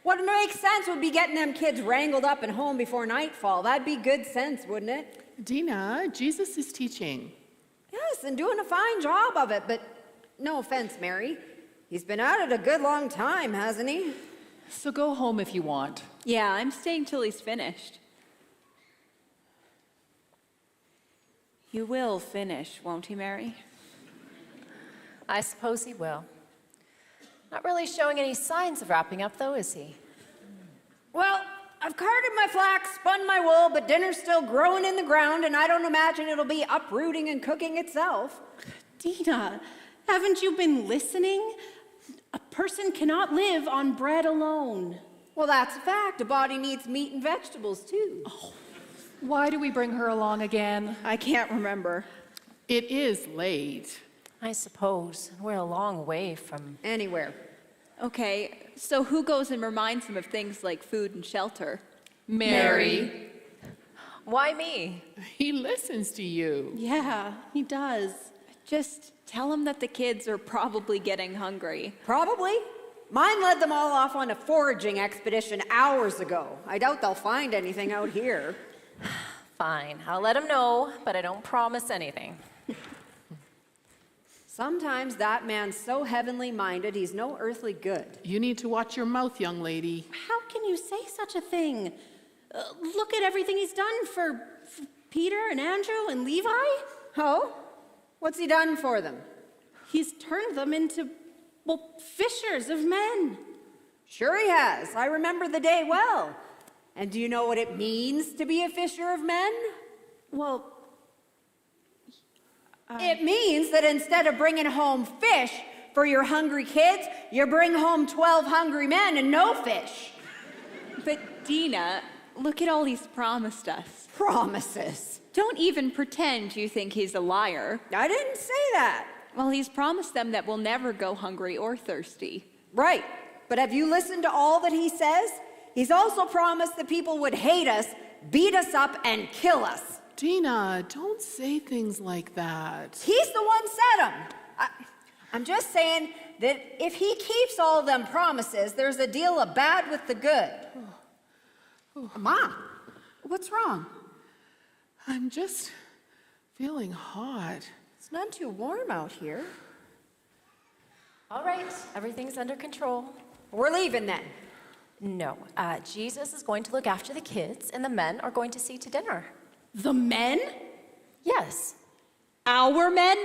What makes sense would be getting them kids wrangled up and home before nightfall. That'd be good sense, wouldn't it? Dina, Jesus is teaching. Yes, and doing a fine job of it, but no offense, Mary. He's been at it a good long time, hasn't he? So go home if you want. Yeah, I'm staying till he's finished. You will finish, won't he, Mary? I suppose he will. Not really showing any signs of wrapping up, though, is he? Well, I've carded my flax, spun my wool, but dinner's still growing in the ground, and I don't imagine it'll be uprooting and cooking itself. Dina, haven't you been listening? A person cannot live on bread alone. Well, that's a fact. A body needs meat and vegetables, too. Why do we bring her along again? I can't remember. It is late. I suppose. We're a long way from... Anywhere. Okay, so who goes and reminds him of things like food and shelter? Mary. Why me? He listens to you. Yeah, he does. Just tell him that the kids are probably getting hungry. Probably. Mine led them all off on a foraging expedition hours ago. I doubt they'll find anything out here. Fine, I'll let him know, but I don't promise anything. Sometimes that man's so heavenly minded, he's no earthly good. You need to watch your mouth, young lady. How can you say such a thing? Look at everything he's done for Peter and Andrew and Levi. Oh? What's he done for them? He's turned them into, well, fishers of men. Sure he has. I remember the day well. And do you know what it means to be a fisher of men? Well, It means that instead of bringing home fish for your hungry kids, you bring home 12 hungry men and no fish. But Dina, look at all he's promised us. Promises. Don't even pretend you think he's a liar. I didn't say that. Well, he's promised them that we'll never go hungry or thirsty. Right. But have you listened to all that he says? He's also promised that people would hate us, beat us up, and kill us. Dina, don't say things like that. He's the one said them. I'm just saying that if he keeps all them promises, there's a deal of bad with the good. Mom, what's wrong? I'm just feeling hot. It's not too warm out here. All right, everything's under control. We're leaving then. No, Jesus is going to look after the kids, and the men are going to see to dinner. the men? Yes. Our men?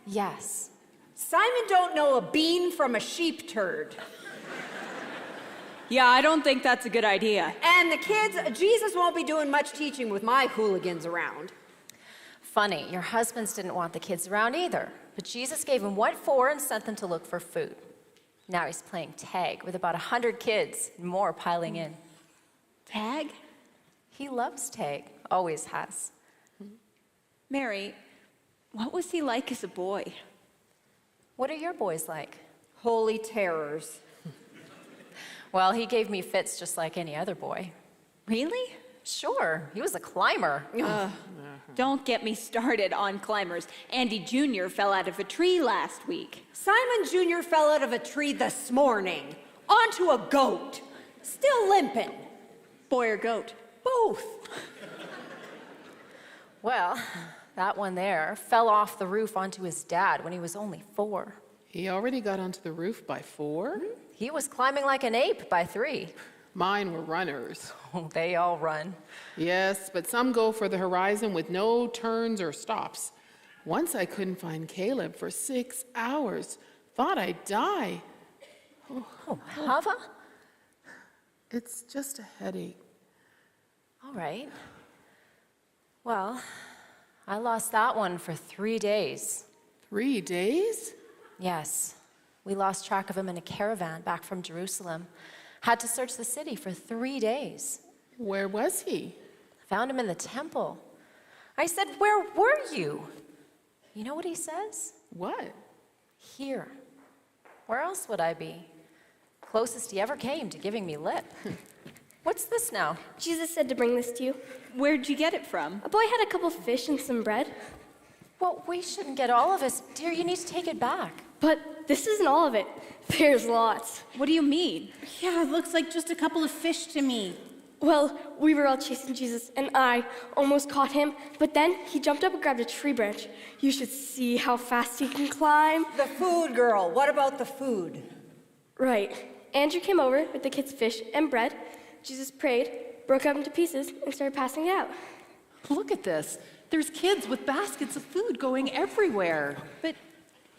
Yes. Simon don't know a bean from a sheep turd. Yeah, I don't think that's a good idea. And the kids, Jesus won't be doing much teaching with my hooligans around. Funny, your husbands didn't want the kids around either, but Jesus gave them what for and sent them to look for food. Now he's playing tag with about 100 kids and more piling in. Tag? He loves tag, always has. Mary, what was he like as a boy? What are your boys like? Holy terrors. Well, he gave me fits just like any other boy. Really? Sure, he was a climber. Don't get me started on climbers. Andy Jr. fell out of a tree last week. Simon Jr. fell out of a tree this morning onto a goat, still limping. Boy or goat? Both. Well, that one there fell off the roof onto his dad when he was only 4. He already got onto the roof by 4? He was climbing like an ape by 3. Mine were runners. Oh, they all run. Yes, but some go for the horizon with no turns or stops. Once I couldn't find Caleb for 6 hours. Thought I'd die. Oh, Hava? It's just a headache. All right. Well, I lost that one for 3 days. 3 days? Yes. We lost track of him in a caravan back from Jerusalem. Had to search the city for 3 days. Where was he? Found him in the temple. I said, "Where were you?" You know what he says? What? Here. Where else would I be? Closest he ever came to giving me lip. What's this now? Jesus said to bring this to you. Where'd you get it from? A boy had a couple fish and some bread. Well, we shouldn't get all of it. Dear, you need to take it back. But this isn't all of it. There's lots. What do you mean? Yeah, it looks like just a couple of fish to me. Well, we were all chasing Jesus, and I almost caught him, but then he jumped up and grabbed a tree branch. You should see how fast he can climb. The food, girl. What about the food? Right. Andrew came over with the kids' fish and bread. Jesus prayed, broke up into pieces, and started passing it out. Look at this. There's kids with baskets of food going everywhere. But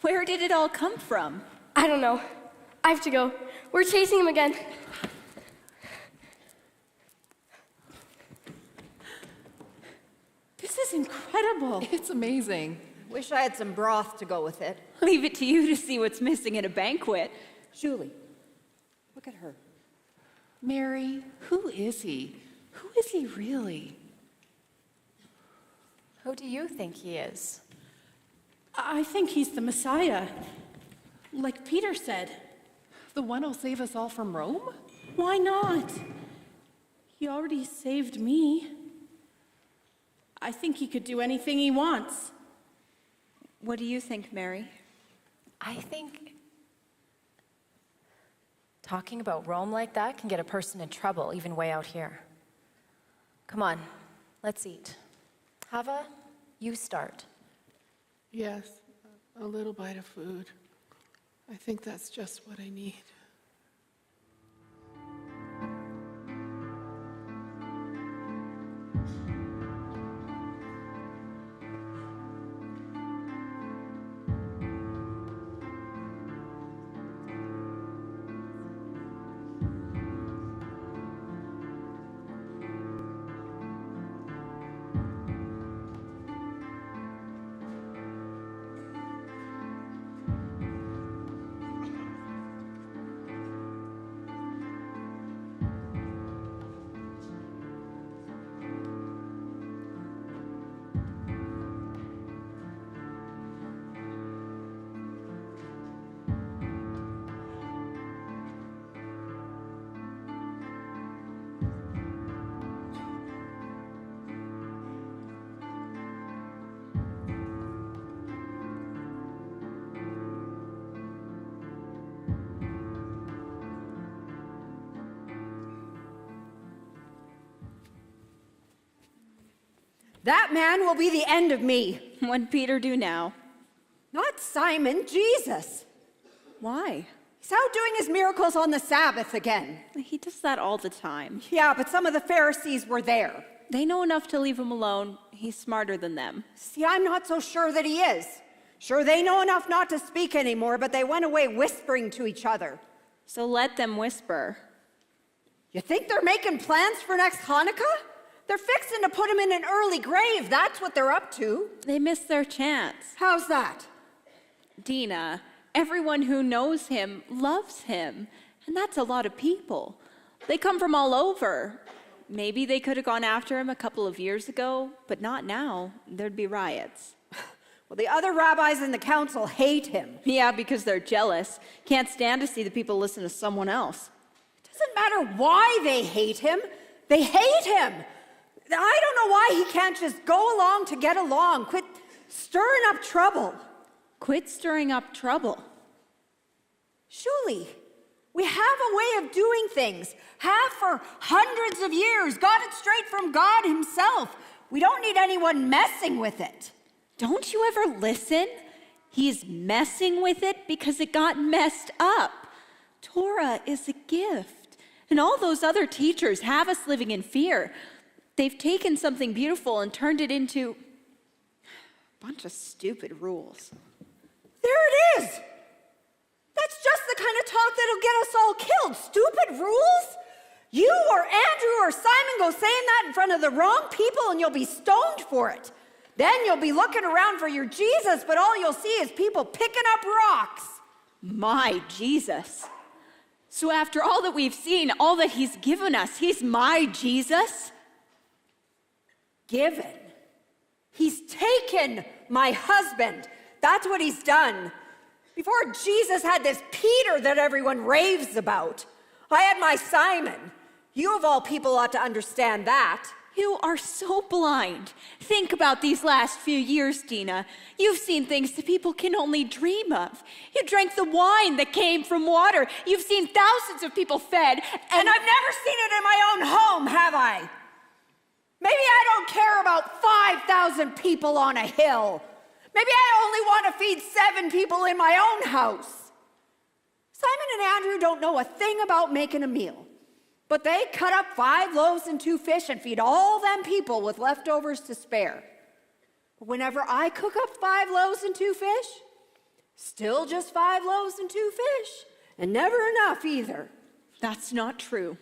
where did it all come from? I don't know. I have to go. We're chasing him again. This is incredible. It's amazing. Wish I had some broth to go with it. Leave it to you to see what's missing at a banquet. Julie, look at her. Mary, who is he? Who is he really? Who do you think he is? I think he's the Messiah. Like Peter said. The one who'll save us all from Rome? Why not? He already saved me. I think he could do anything he wants. What do you think, Mary? I think talking about Rome like that can get a person in trouble, even way out here. Come on, let's eat. Hava, you start. Yes, a little bite of food. I think that's just what I need. That man will be the end of me. What'd Peter do now? Not Simon, Jesus. Why? He's out doing his miracles on the Sabbath again. He does that all the time. Yeah, but some of the Pharisees were there. They know enough to leave him alone. He's smarter than them. See, I'm not so sure that he is. Sure, they know enough not to speak anymore, but they went away whispering to each other. So let them whisper. You think they're making plans for next Hanukkah? They're fixing to put him in an early grave. That's what they're up to. They missed their chance. How's that? Dina, everyone who knows him loves him. And that's a lot of people. They come from all over. Maybe they could have gone after him a couple of years ago, but not now. There'd be riots. Well, the other rabbis in the council hate him. Yeah, because they're jealous. Can't stand to see the people listen to someone else. It doesn't matter why they hate him. They hate him. I don't know why he can't just go along to get along. Quit stirring up trouble. Quit stirring up trouble. Surely, we have a way of doing things. Have for hundreds of years. Got it straight from God himself. We don't need anyone messing with it. Don't you ever listen? He's messing with it because it got messed up. Torah is a gift. And all those other teachers have us living in fear. They've taken something beautiful and turned it into a bunch of stupid rules. There it is. That's just the kind of talk that'll get us all killed. Stupid rules? You or Andrew or Simon go saying that in front of the wrong people and you'll be stoned for it. Then you'll be looking around for your Jesus, but all you'll see is people picking up rocks. My Jesus. So after all that we've seen, all that he's given us, he's my Jesus? Given. He's taken my husband. That's what he's done. Before Jesus had this Peter that everyone raves about, I had my Simon. You of all people ought to understand that. You are so blind. Think about these last few years, Dina. You've seen things that people can only dream of. You drank the wine that came from water. You've seen thousands of people fed, And I've never seen it in my own home, have I? Maybe I don't care about 5,000 people on a hill. Maybe I only want to feed 7 people in my own house. Simon and Andrew don't know a thing about making a meal. But they cut up 5 loaves and 2 fish and feed all them people with leftovers to spare. But whenever I cook up 5 loaves and 2 fish, still just 5 loaves and 2 fish, and never enough either. That's not true.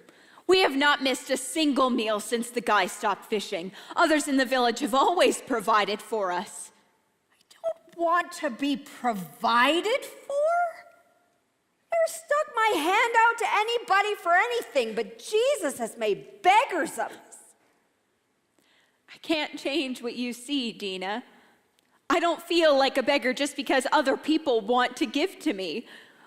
We have not missed a single meal since the guy stopped fishing. Others in the village have always provided for us. I don't want to be provided for. Never stuck my hand out to anybody for anything, but Jesus has made beggars of us. I can't change what you see, Dina. I don't feel like a beggar just because other people want to give to me.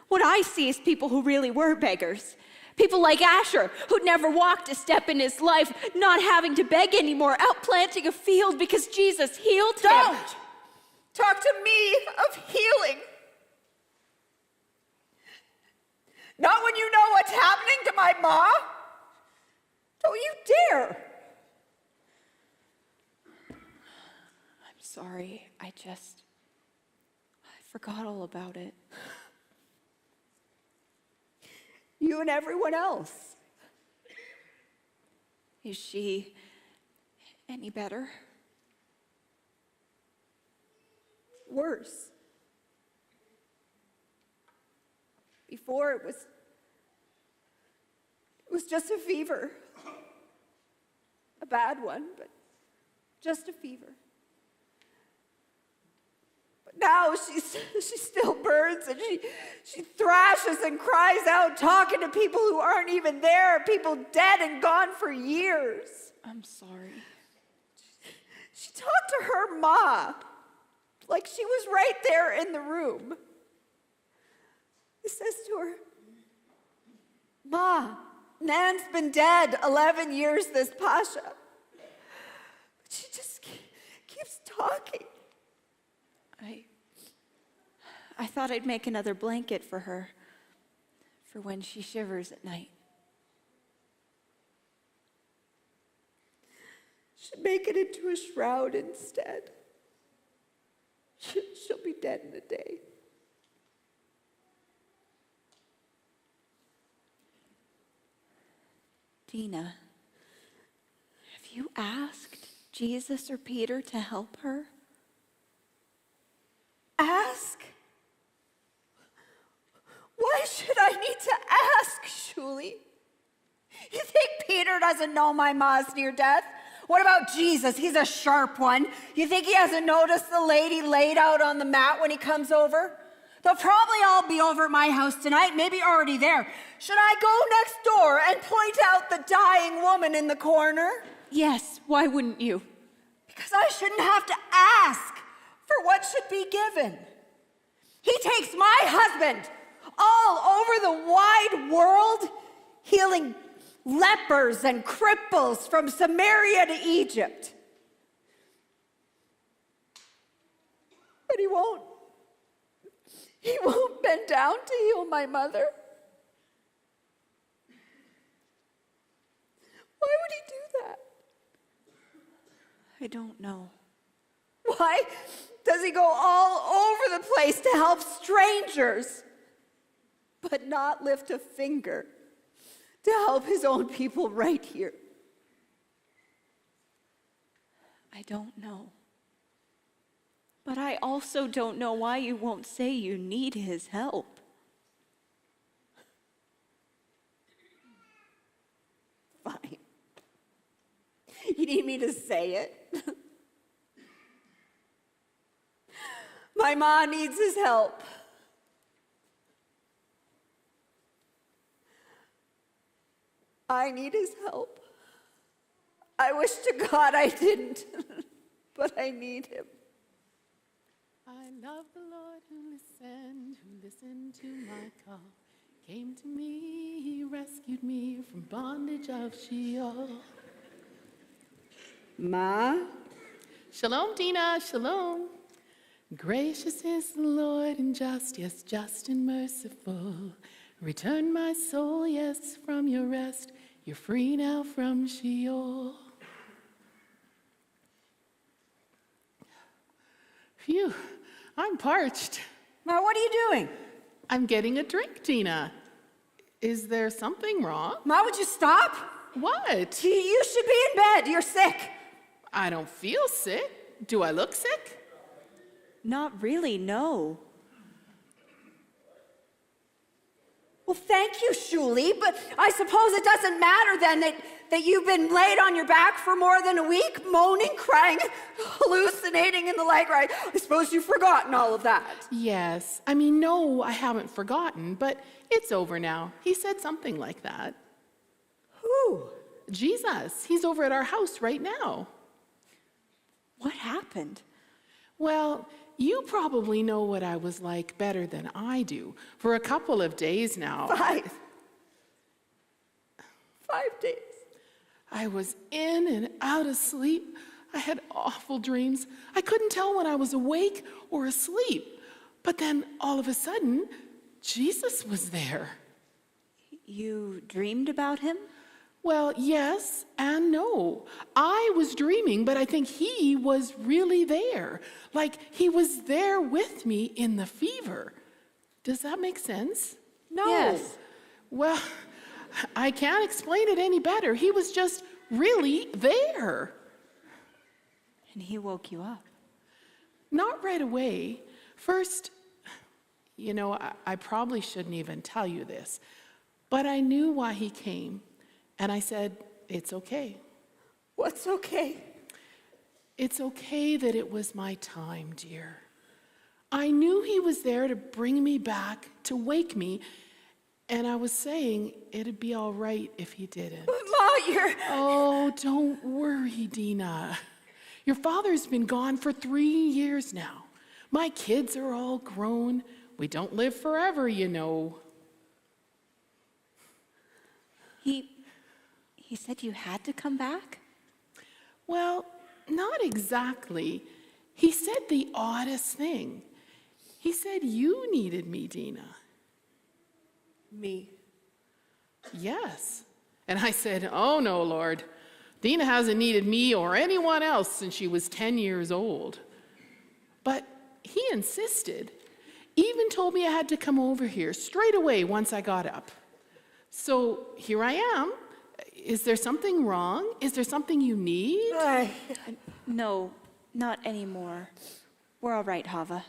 What I see is people who really were beggars. People like Asher, who'd never walked a step in his life, not having to beg anymore, out planting a field because Jesus healed him. Don't talk to me of healing. Not when you know what's happening to my ma. Don't you dare. I'm sorry. I forgot all about it. You and everyone else. Is she any better? Worse. Before it was just a fever. A bad one, but just a fever. But now she still burns and she thrashes and cries out, talking to people who aren't even there, people dead and gone for years. I'm sorry. She talked to her ma like she was right there in the room. He says to her, Ma, Nan's been dead 11 years this Pascha. But she just keeps talking. I thought I'd make another blanket for her, for when she shivers at night. Should make it into a shroud instead. She'll be dead in a day. Dina, have you asked Jesus or Peter to help her? Ask? Why should I need to ask, Shuli? You think Peter doesn't know my ma's near death? What about Jesus? He's a sharp one. You think he hasn't noticed the lady laid out on the mat when he comes over? They'll probably all be over at my house tonight, maybe already there. Should I go next door and point out the dying woman in the corner? Yes, why wouldn't you? Because I shouldn't have to ask for what should be given. He takes my husband all over the wide world, healing lepers and cripples from Samaria to Egypt. But he won't bend down to heal my mother. Why would he do that? I don't know. Why does he go all over the place to help strangers, but not lift a finger to help his own people right here? I don't know. But I also don't know why you won't say you need his help. Fine. You need me to say it? My ma needs his help. I need his help. I wish to God I didn't, but I need him. I love the Lord who listened to my call. Came to me, he rescued me from bondage of Sheol. Ma? Shalom, Dina, shalom. Gracious is the Lord and just, yes, just and merciful. Return my soul, yes, from your rest. You're free now from Sheol. Phew, I'm parched. Ma, what are you doing? I'm getting a drink, Dina. Is there something wrong? Ma, would you stop? What? You should be in bed. You're sick. I don't feel sick. Do I look sick? Not really, no. Well, thank you, Shuli, but I suppose it doesn't matter then that you've been laid on your back for more than a week, moaning, crying, hallucinating in the leg, right? I suppose you've forgotten all of that. Yes. I mean, no, I haven't forgotten, but it's over now. He said something like that. Who? Jesus. He's over at our house right now. What happened? Well, you probably know what I was like better than I do. For a couple of days now. 5 days. I was in and out of sleep. I had awful dreams. I couldn't tell when I was awake or asleep. But then all of a sudden, Jesus was there. You dreamed about him? Well, yes and no. I was dreaming, but I think he was really there. Like he was there with me in the fever. Does that make sense? No. Yes. Well, I can't explain it any better. He was just really there. And he woke you up? Not right away. First, you know, I probably shouldn't even tell you this, but I knew why he came. And I said, it's okay. What's okay? It's okay that it was my time, dear. I knew he was there to bring me back, to wake me, and I was saying it'd be all right if he didn't. Ma, you're... Oh, don't worry, Dina. Your father's been gone for 3 years now. My kids are all grown. We don't live forever, you know. He said you had to come back? Well, not exactly. He said the oddest thing. He said you needed me, Dina. Me. Yes. And I said, oh no, Lord. Dina hasn't needed me or anyone else since she was 10 years old. But he insisted. Even told me I had to come over here straight away once I got up. So here I am. Is there something wrong? Is there something you need? No, not anymore. We're all right, Hava.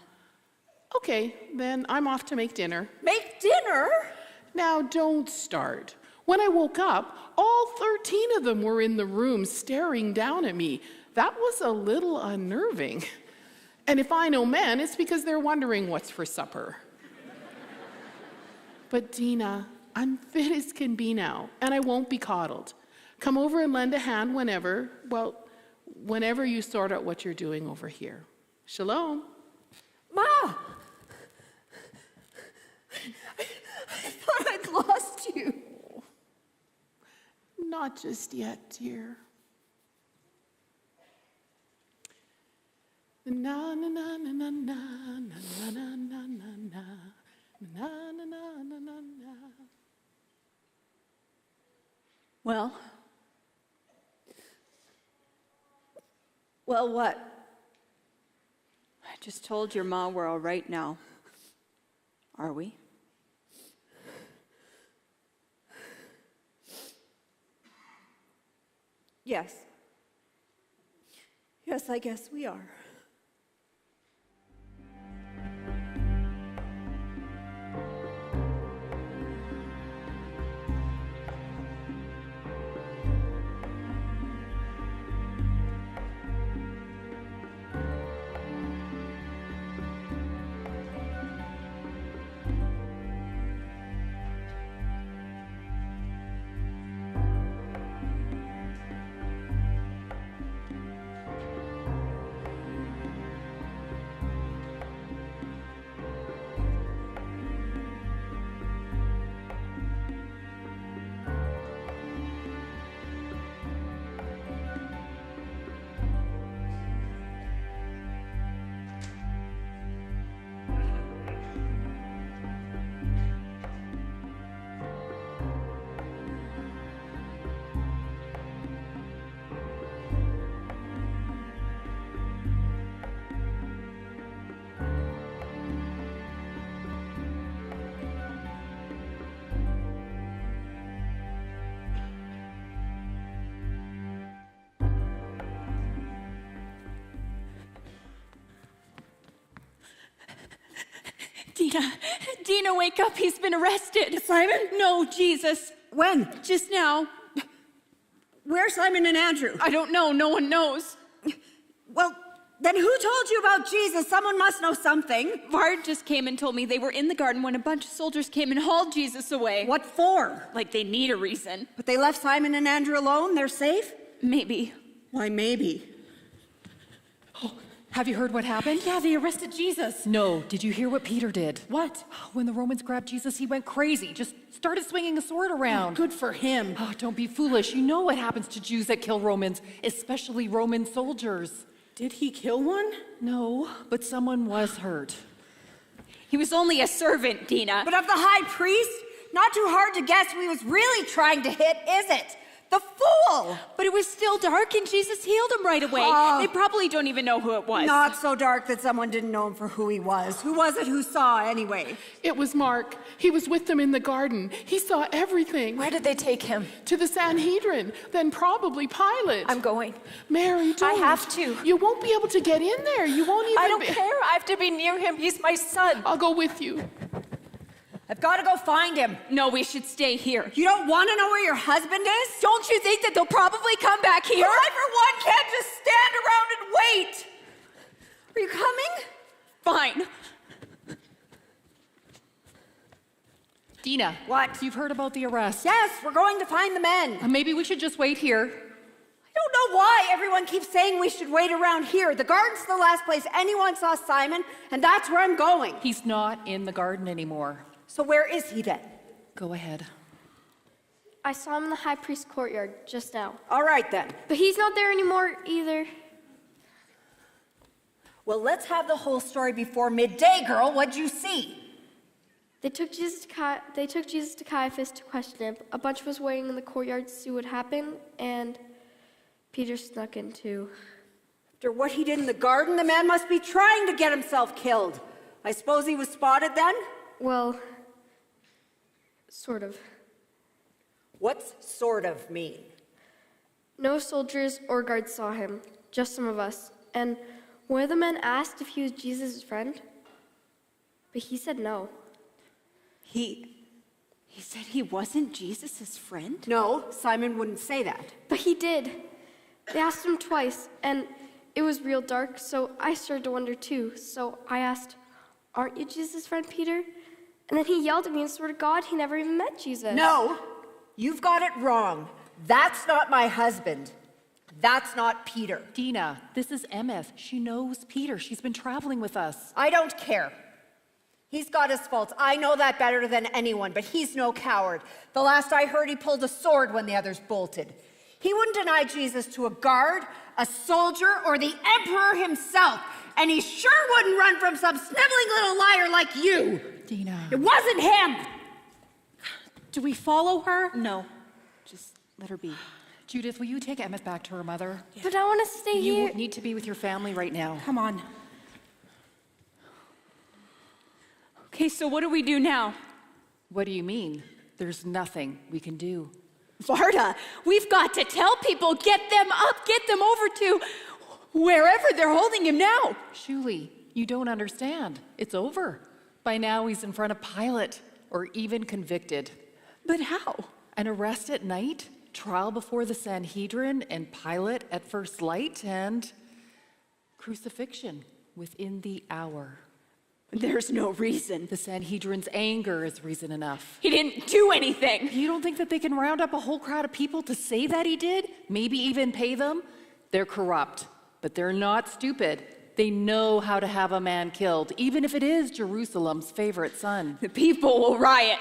Okay, then I'm off to make dinner. Make dinner? Now, don't start. When I woke up, all 13 of them were in the room staring down at me. That was a little unnerving. And if I know men, it's because they're wondering what's for supper. But Dina, I'm fit as can be now, and I won't be coddled. Come over and lend a hand whenever you sort out what you're doing over here. Shalom. Ma! I thought I'd lost you. Not just yet, dear. Na na na na na na na na na na na na na na na na. Well, what? I just told your ma we're all right now. Are we? Yes. Yes, I guess we are. Dina, wake up. He's been arrested. Simon? No, Jesus. When? Just now. Where's Simon and Andrew? I don't know. No one knows. Well, then who told you about Jesus? Someone must know something. Bard just came and told me they were in the garden when a bunch of soldiers came and hauled Jesus away. What for? Like they need a reason. But they left Simon and Andrew alone? They're safe? Maybe. Why, maybe. Have you heard what happened? Yeah, they arrested Jesus. No. Did you hear what Peter did? What? When the Romans grabbed Jesus, he went crazy. Just started swinging a sword around. Good for him. Oh, don't be foolish. You know what happens to Jews that kill Romans, especially Roman soldiers. Did he kill one? No, but someone was hurt. He was only a servant, Dina. But of the high priest? Not too hard to guess who he was really trying to hit, is it? The fool! But it was still dark and Jesus healed him right away. Oh. They probably don't even know who it was. Not so dark that someone didn't know him for who he was. Who was it who saw anyway? It was Mark. He was with them in the garden. He saw everything. Where did they take him? To the Sanhedrin, then probably Pilate. I'm going. Mary, don't. I have to. You won't be able to get in there. You won't even I don't be... care. I have to be near him. He's my son. I'll go with you. I've got to go find him. No, we should stay here. You don't want to know where your husband is? Don't you think that they'll probably come back here? But I, for one, can't just stand around and wait. Are you coming? Fine. Dina. What? You've heard about the arrest. Yes, we're going to find the men. Maybe we should just wait here. I don't know why everyone keeps saying we should wait around here. The garden's the last place anyone saw Simon, and that's where I'm going. He's not in the garden anymore. So where is he then? Go ahead. I saw him in the high priest's courtyard just now. All right then. But he's not there anymore either. Well, let's have the whole story before midday, girl. What'd you see? They took Jesus to Caiaphas to question him. A bunch of us waiting in the courtyard to see what happened, and Peter snuck in too. After what he did in the garden, the man must be trying to get himself killed. I suppose he was spotted then? Well, sort of. What's sort of mean? No soldiers or guards saw him, just some of us. And one of the men asked if he was Jesus' friend, but he said no. He said he wasn't Jesus' friend? No, Simon wouldn't say that. But he did. They asked him twice, and it was real dark, so I started to wonder too. So I asked, "Aren't you Jesus' friend, Peter?" And then he yelled at me and swore to God he never even met Jesus. No, you've got it wrong. That's not my husband. That's not Peter. Dina, this is Emeth. She knows Peter. She's been traveling with us. I don't care. He's got his faults. I know that better than anyone, but he's no coward. The last I heard, he pulled a sword when the others bolted. He wouldn't deny Jesus to a guard, a soldier, or the emperor himself. And he sure wouldn't run from some sniveling little liar like you. Dina. It wasn't him. Do we follow her? No. Just let her be. Judith, will you take Emeth back to her mother? But I want to stay You here. need to be with your family right now. Come on. Okay, so what do we do now? What do you mean? There's nothing we can do. Varda, we've got to tell people, get them up, get them over to wherever they're holding him now. Shuli, you don't understand. It's over. By now he's in front of Pilate, or even convicted. But how? An arrest at night, trial before the Sanhedrin and Pilate at first light, and crucifixion within the hour. There's no reason. The Sanhedrin's anger is reason enough. He didn't do anything. You don't think that they can round up a whole crowd of people to say that he did? Maybe even pay them? They're corrupt, but they're not stupid. They know how to have a man killed, even if it is Jerusalem's favorite son. The people will riot.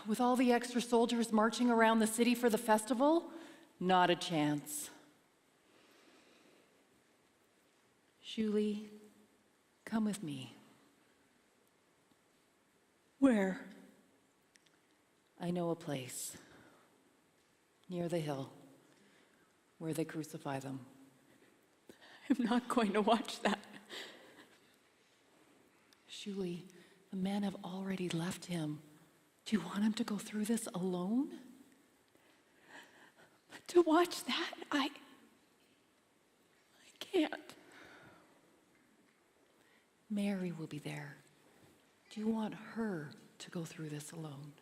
With all the extra soldiers marching around the city for the festival, not a chance. Shuli, come with me. Where? I know a place near the hill where they crucify them. I'm not going to watch that. Shuli, the men have already left him. Do you want him to go through this alone? But to watch that, I can't. Mary will be there. Do you want her to go through this alone?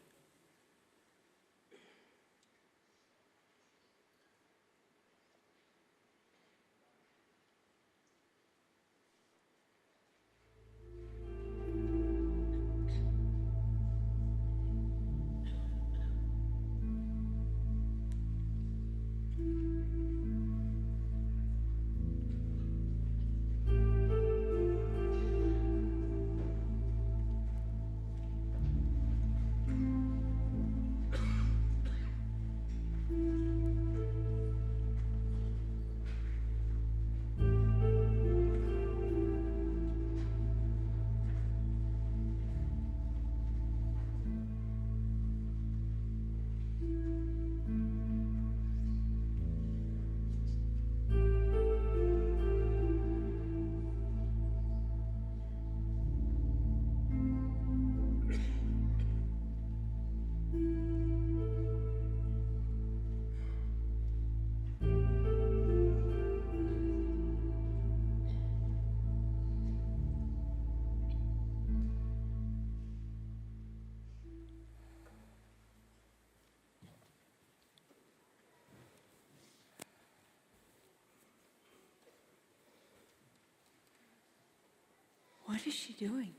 What is she doing?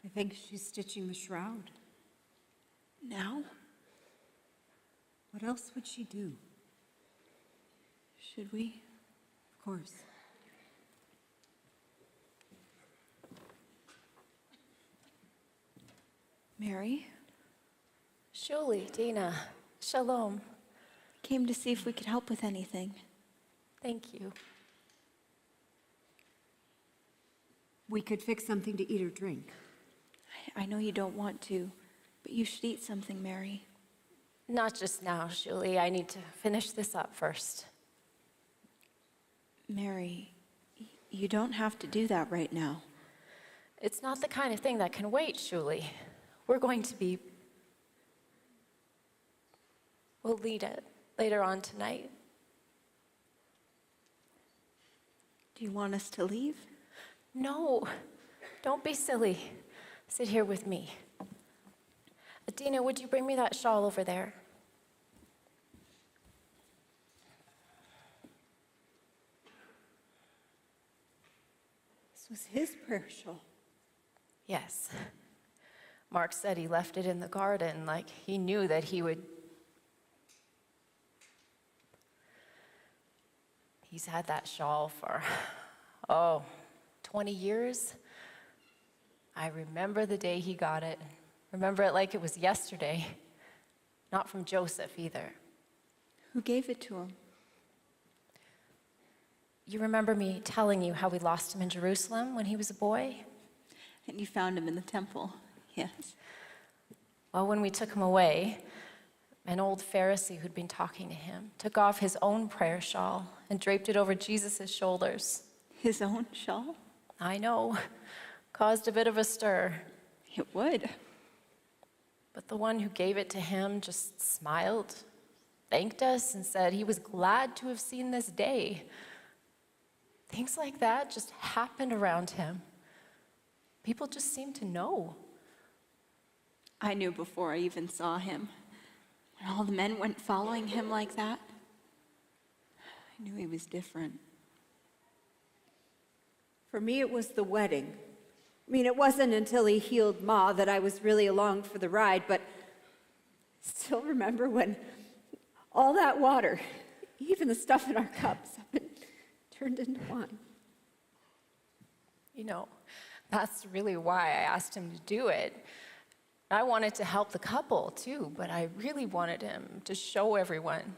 I think she's stitching the shroud. Now? What else would she do? Should we? Of course. Mary, Shuli, Dina, shalom. came to see if we could help with anything. Thank you. We could fix something to eat or drink. I know you don't want to, but you should eat something, Mary. Not just now, Shuli. I need to finish this up first. Mary, you don't have to do that right now. It's not the kind of thing that can wait, Shuli. We'll lead it later on tonight. Do you want us to leave? No, don't be silly. Sit here with me. Adina, would you bring me that shawl over there? This was his prayer shawl. Yes. Mark said he left it in the garden, like he knew that he would. He's had that shawl for, 20 years. I remember the day he got it. Remember it like it was yesterday. Not from Joseph either. Who gave it to him? You remember me telling you how we lost him in Jerusalem when he was a boy? And you found him in the temple, yes. Well, when we took him away, an old Pharisee who'd been talking to him took off his own prayer shawl and draped it over Jesus' shoulders. His own shawl? I know. Caused a bit of a stir. It would. But the one who gave it to him just smiled, thanked us, and said he was glad to have seen this day. Things like that just happened around him. People just seemed to know. I knew before I even saw him. When all the men went following him like that, I knew he was different. For me, it was the wedding. I mean, it wasn't until he healed Ma that I was really along for the ride, but I still remember when all that water, even the stuff in our cups, have been turned into wine. You know, that's really why I asked him to do it. I wanted to help the couple too, but I really wanted him to show everyone.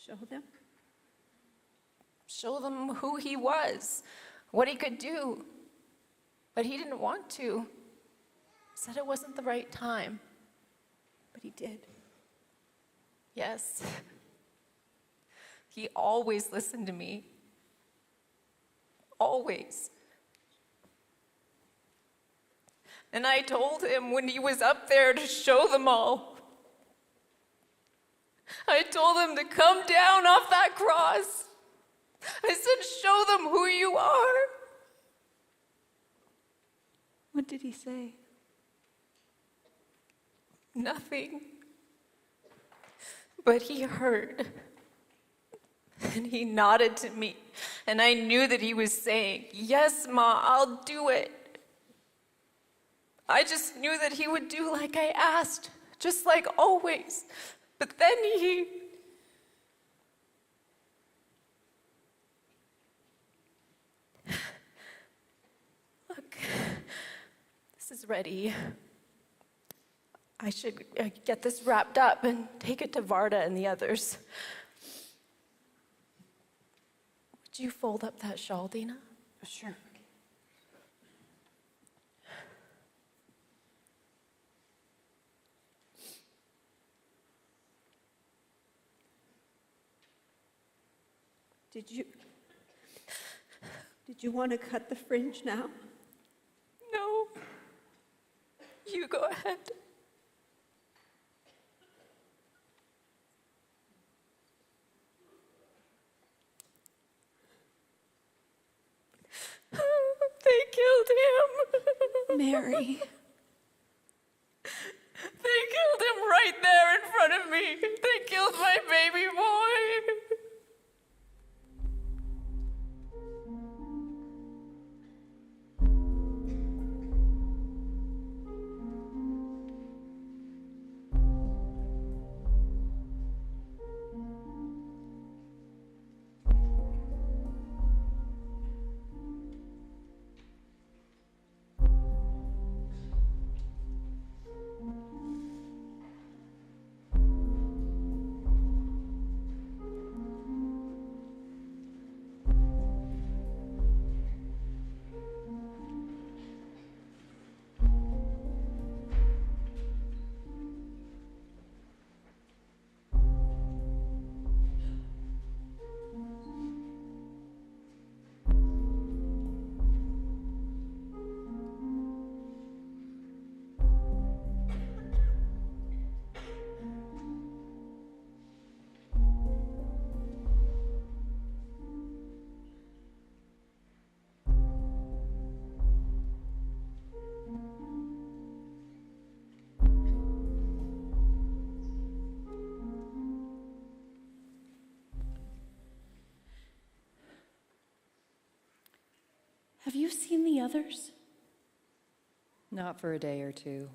Show them? Show them who he was, what he could do. But he didn't want to. Said it wasn't the right time. But he did. Yes. He always listened to me. Always. And I told him when he was up there to show them all. I told him to come down off that cross. I said, show them who you are. What did he say? Nothing. But he heard. And he nodded to me. And I knew that he was saying, "Yes, Ma, I'll do it." I just knew that he would do like I asked, just like always. But then he... Look, this is ready. I should get this wrapped up and take it to Varda and the others. Would you fold up that shawl, Dina? Sure. Did you want to cut the fringe now? No. You go ahead. They killed him. Mary. They killed him right there in front of me. They killed my baby boy. Have you seen the others? Not for a day or two.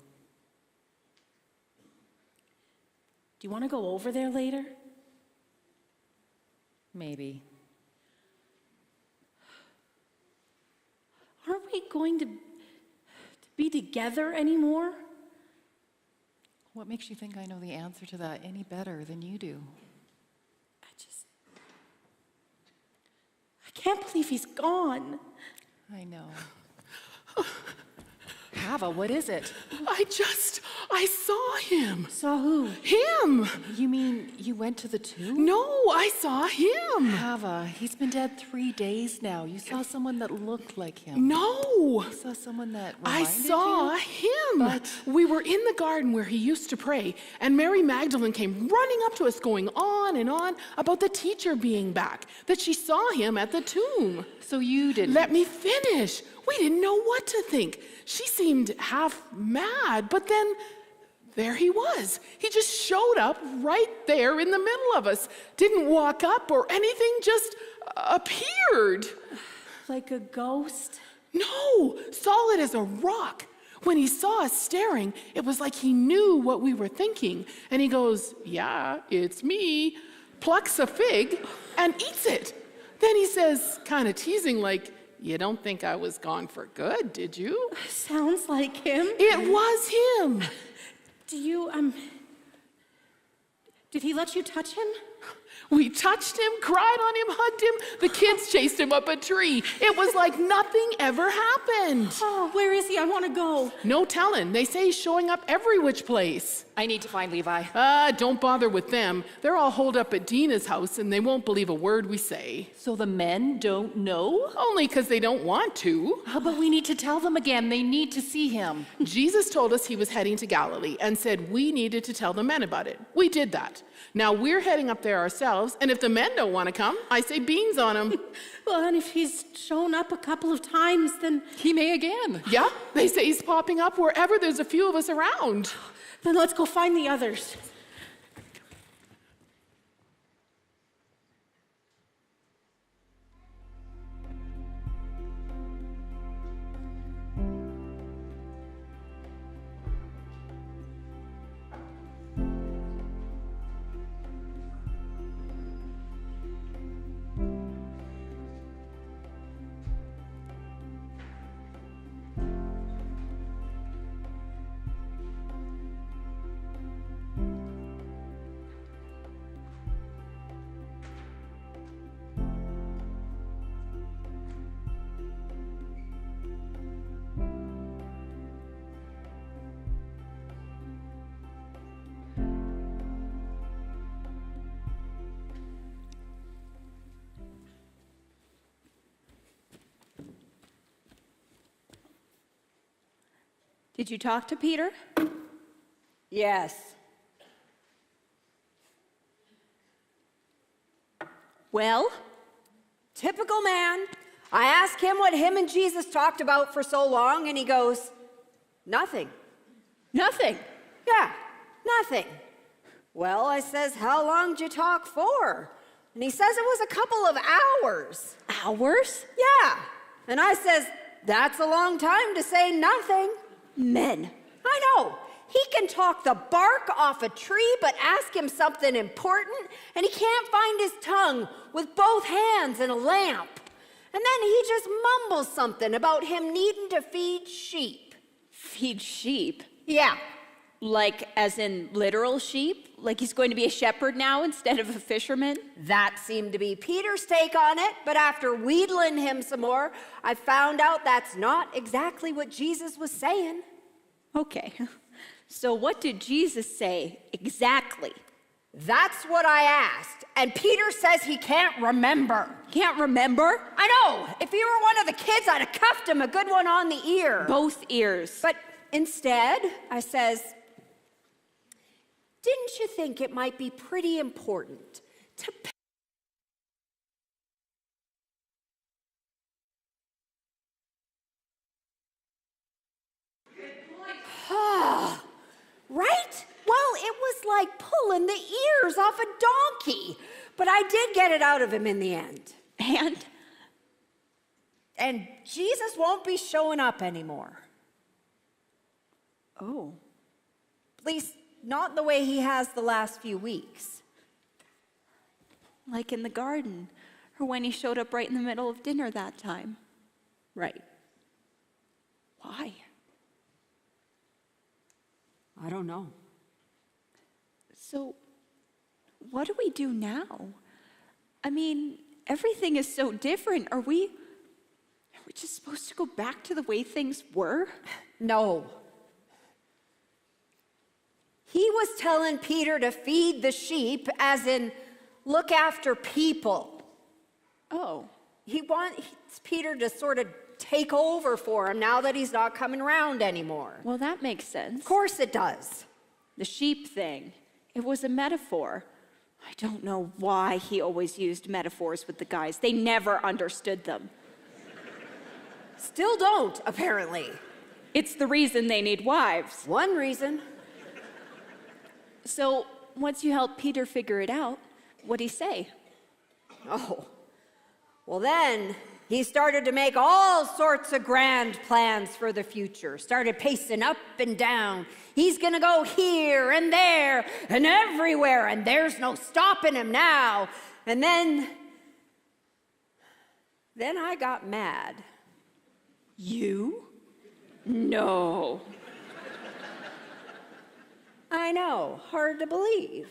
Do you want to go over there later? Maybe. Aren't we going to be together anymore? What makes you think I know the answer to that any better than you do? I can't believe he's gone. I know. Hava, what is it? I saw him. Saw who? Him. You mean you went to the tomb? No, I saw him. Hava, he's been dead 3 days now. You saw someone that looked like him. No. You saw someone that I reminded saw you? him. But we were in the garden where he used to pray, and Mary Magdalene came running up to us going on and on about the teacher being back, that she saw him at the tomb. So you didn't. Let me finish. We didn't know what to think. She seemed half mad, but then there he was. He just showed up right there in the middle of us. Didn't walk up or anything, just appeared. Like a ghost? No, solid as a rock. When he saw us staring, it was like he knew what we were thinking. And he goes, "Yeah, it's me," plucks a fig and eats it. Then he says, kind of teasing, like, "You don't think I was gone for good, did you?" Sounds like him. It was him. Did he let you touch him? We touched him, cried on him, hugged him. The kids chased him up a tree. It was like nothing ever happened. Oh, where is he? I want to go. No telling. They say he's showing up every which place. I need to find Levi. Don't bother with them. They're all holed up at Dina's house, and they won't believe a word we say. So the men don't know? Only because they don't want to. But we need to tell them again. They need to see him. Jesus told us he was heading to Galilee and said we needed to tell the men about it. We did that. Now we're heading up there ourselves. themselves, and if the men don't want to come, I say beans on them. Well, and if he's shown up a couple of times, then He may again. Yeah, they say he's popping up wherever there's a few of us around. then let's go find the others. Did you talk to Peter? Yes. Well, Typical man. I asked him what him and Jesus talked about for so long, and he goes, nothing. nothing. Yeah, nothing. Well, I says, how long did you talk for? And he says it was a couple of hours. Hours? Yeah. And I says, that's a long time to say nothing. Men. I know. He can talk the bark off a tree, but ask him something important, and he can't find his tongue with both hands and a lamp. And then he just mumbles something about him needing to feed sheep. Feed sheep? Yeah. Like, as in literal sheep? Like he's going to be a shepherd now instead of a fisherman? That seemed to be Peter's take on it, but after wheedling him some more, I found out that's not exactly what Jesus was saying. Okay. So what did Jesus say exactly? That's what I asked, and Peter says he can't remember. Can't remember? I know. If he were one of the kids, I'd have cuffed him a good one on the ear. Both ears. But instead, I says, didn't you think it might be pretty important to pay right? Well, it was like pulling the ears off a donkey. But I did get it out of him in the end. And Jesus won't be showing up anymore. Oh. At least, not the way he has the last few weeks. Like in the garden, or when he showed up right in the middle of dinner that time. Right. Why? I don't know. So, what do we do now? I mean, everything is so different. Are we just supposed to go back to the way things were? No. He was telling Peter to feed the sheep, as in look after people. Oh. He wants Peter to sort of take over for him now that he's not coming around anymore. Well, that makes sense. Of course it does. The sheep thing, it was a metaphor. I don't know why he always used metaphors with the guys. They never understood them. Still don't, apparently. It's the reason they need wives. One reason. So, once you helped Peter figure it out, what'd he say? Oh, well then, he started to make all sorts of grand plans for the future. Started pacing up and down. He's gonna go here and there and everywhere, and there's no stopping him now. And then I got mad. You? No. I know, hard to believe.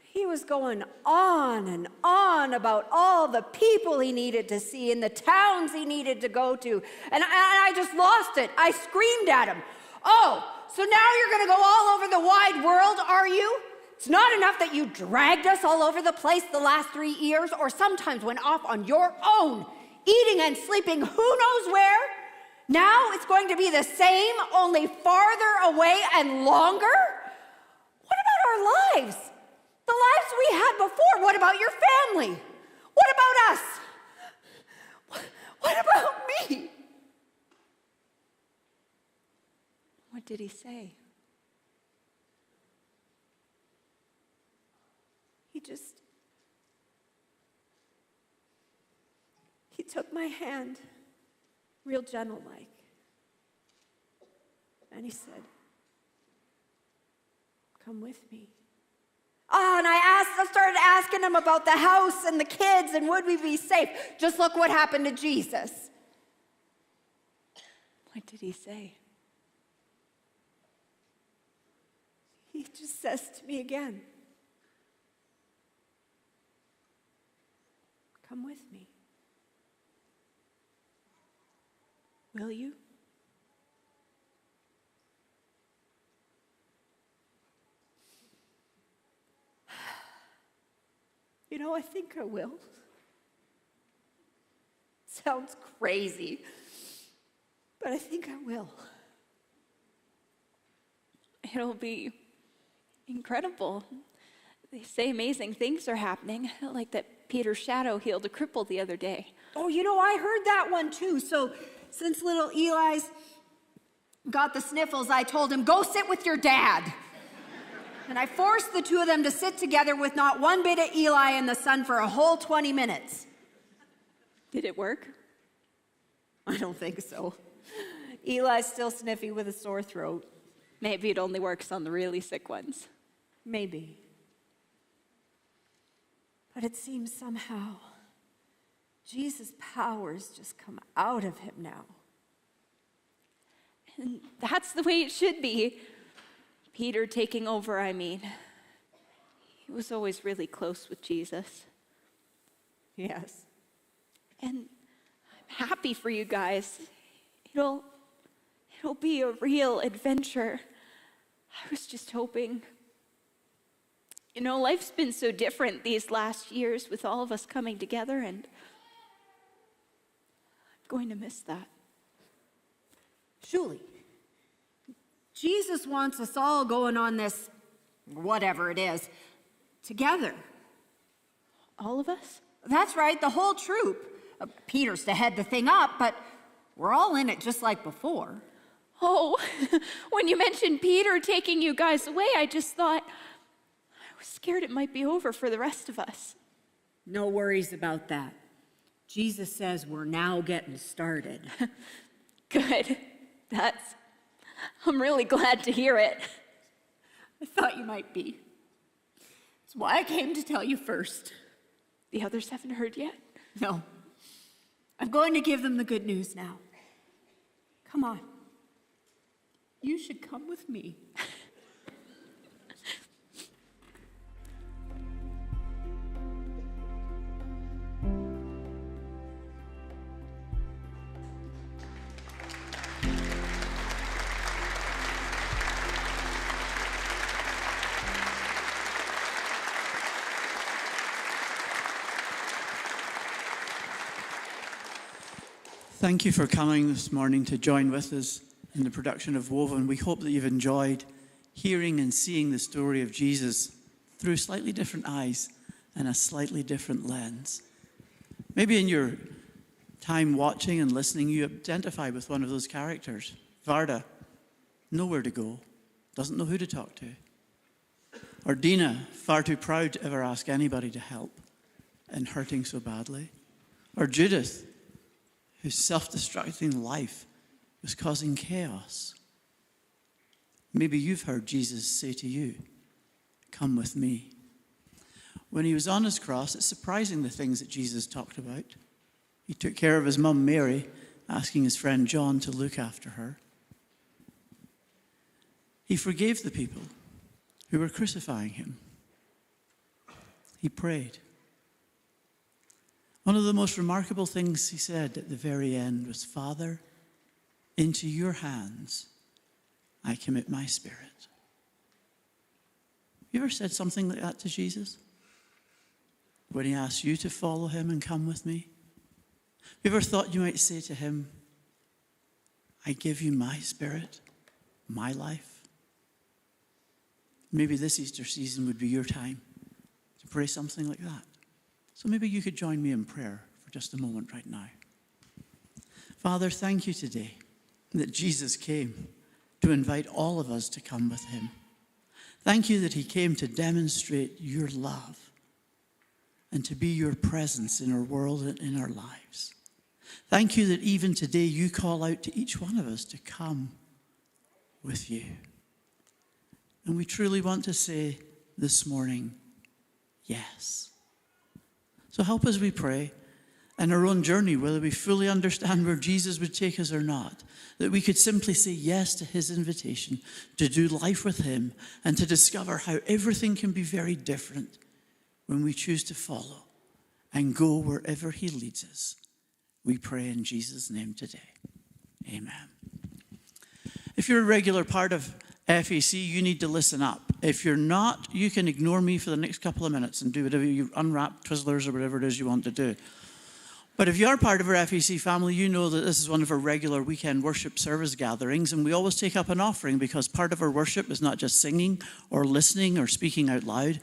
He was going on and on about all the people he needed to see and the towns he needed to go to. And I just lost it. I screamed at him. Oh, so now you're going to go all over the wide world, are you? It's not enough that you dragged us all over the place the last 3 years, or sometimes went off on your own, eating and sleeping who knows where? Now it's going to be the same, only farther away and longer? What about our lives? The lives we had before. What about your family? What about us? What about me? What did he say? He took my hand, real gentle-like, and he said, "Come with me." Oh, and I started asking him about the house and the kids and would we be safe. Just look what happened to Jesus. What did he say? He just says to me again, "Come with me. Will you?" You know, I think I will. Sounds crazy, But I think I will. It'll be incredible. They say amazing things are happening, like that Peter's shadow healed a cripple the other day. Oh, you know, I heard that one too. So since little Eli's got the sniffles, I told him, go sit with your dad. And I forced the two of them to sit together with not one bit of Eli in the sun for a whole 20 minutes. Did it work? I don't think so. Eli's still sniffy with a sore throat. Maybe it only works on the really sick ones. Maybe. But it seems somehow Jesus' powers just come out of him now. And that's the way it should be. Peter taking over, I mean. He was always really close with Jesus. Yes. And I'm happy for you guys. It'll be a real adventure. I was just hoping. You know, life's been so different these last years with all of us coming together, and I'm going to miss that. Julie, Jesus wants us all going on this, whatever it is, together. All of us? That's right, the whole troop. Peter's to head the thing up, but we're all in it just like before. Oh, when you mentioned Peter taking you guys away, I just thought, I was scared it might be over for the rest of us. No worries about that. Jesus says we're now getting started. Good. I'm really glad to hear it. I thought you might be. That's why I came to tell you first. The others haven't heard yet? No. I'm going to give them the good news now. Come on. You should come with me. Thank you for coming this morning to join with us in the production of Woven. We hope that you've enjoyed hearing and seeing the story of Jesus through slightly different eyes and a slightly different lens. Maybe in your time watching and listening, you identify with one of those characters. Varda, nowhere to go, doesn't know who to talk to. Or Dina, far too proud to ever ask anybody to help and hurting so badly. Or Judith, whose self-destructing life was causing chaos. Maybe you've heard Jesus say to you, come with me. When he was on his cross, it's surprising the things that Jesus talked about. He took care of his mum, Mary, asking his friend John to look after her. He forgave the people who were crucifying him. He prayed. One of the most remarkable things he said at the very end was, Father, into your hands I commit my spirit. You ever said something like that to Jesus? When he asked you to follow him and come with me? You ever thought you might say to him, I give you my spirit, my life? Maybe this Easter season would be your time to pray something like that. So maybe you could join me in prayer for just a moment right now. Father, thank you today that Jesus came to invite all of us to come with him. Thank you that he came to demonstrate your love and to be your presence in our world and in our lives. Thank you that even today you call out to each one of us to come with you. And we truly want to say this morning, yes. So help us, we pray, in our own journey, whether we fully understand where Jesus would take us or not, that we could simply say yes to his invitation to do life with him and to discover how everything can be very different when we choose to follow and go wherever he leads us. We pray in Jesus' name today. Amen. If you're a regular part of FEC, you need to listen up. If you're not, you can ignore me for the next couple of minutes and do whatever you unwrap Twizzlers or whatever it is you want to do. But if you are part of our FEC family, you know that this is one of our regular weekend worship service gatherings, and we always take up an offering because part of our worship is not just singing or listening or speaking out loud.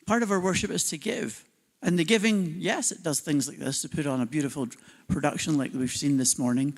Part of our worship is to give. And the giving, yes, it does things like this to put on a beautiful production like we've seen this morning.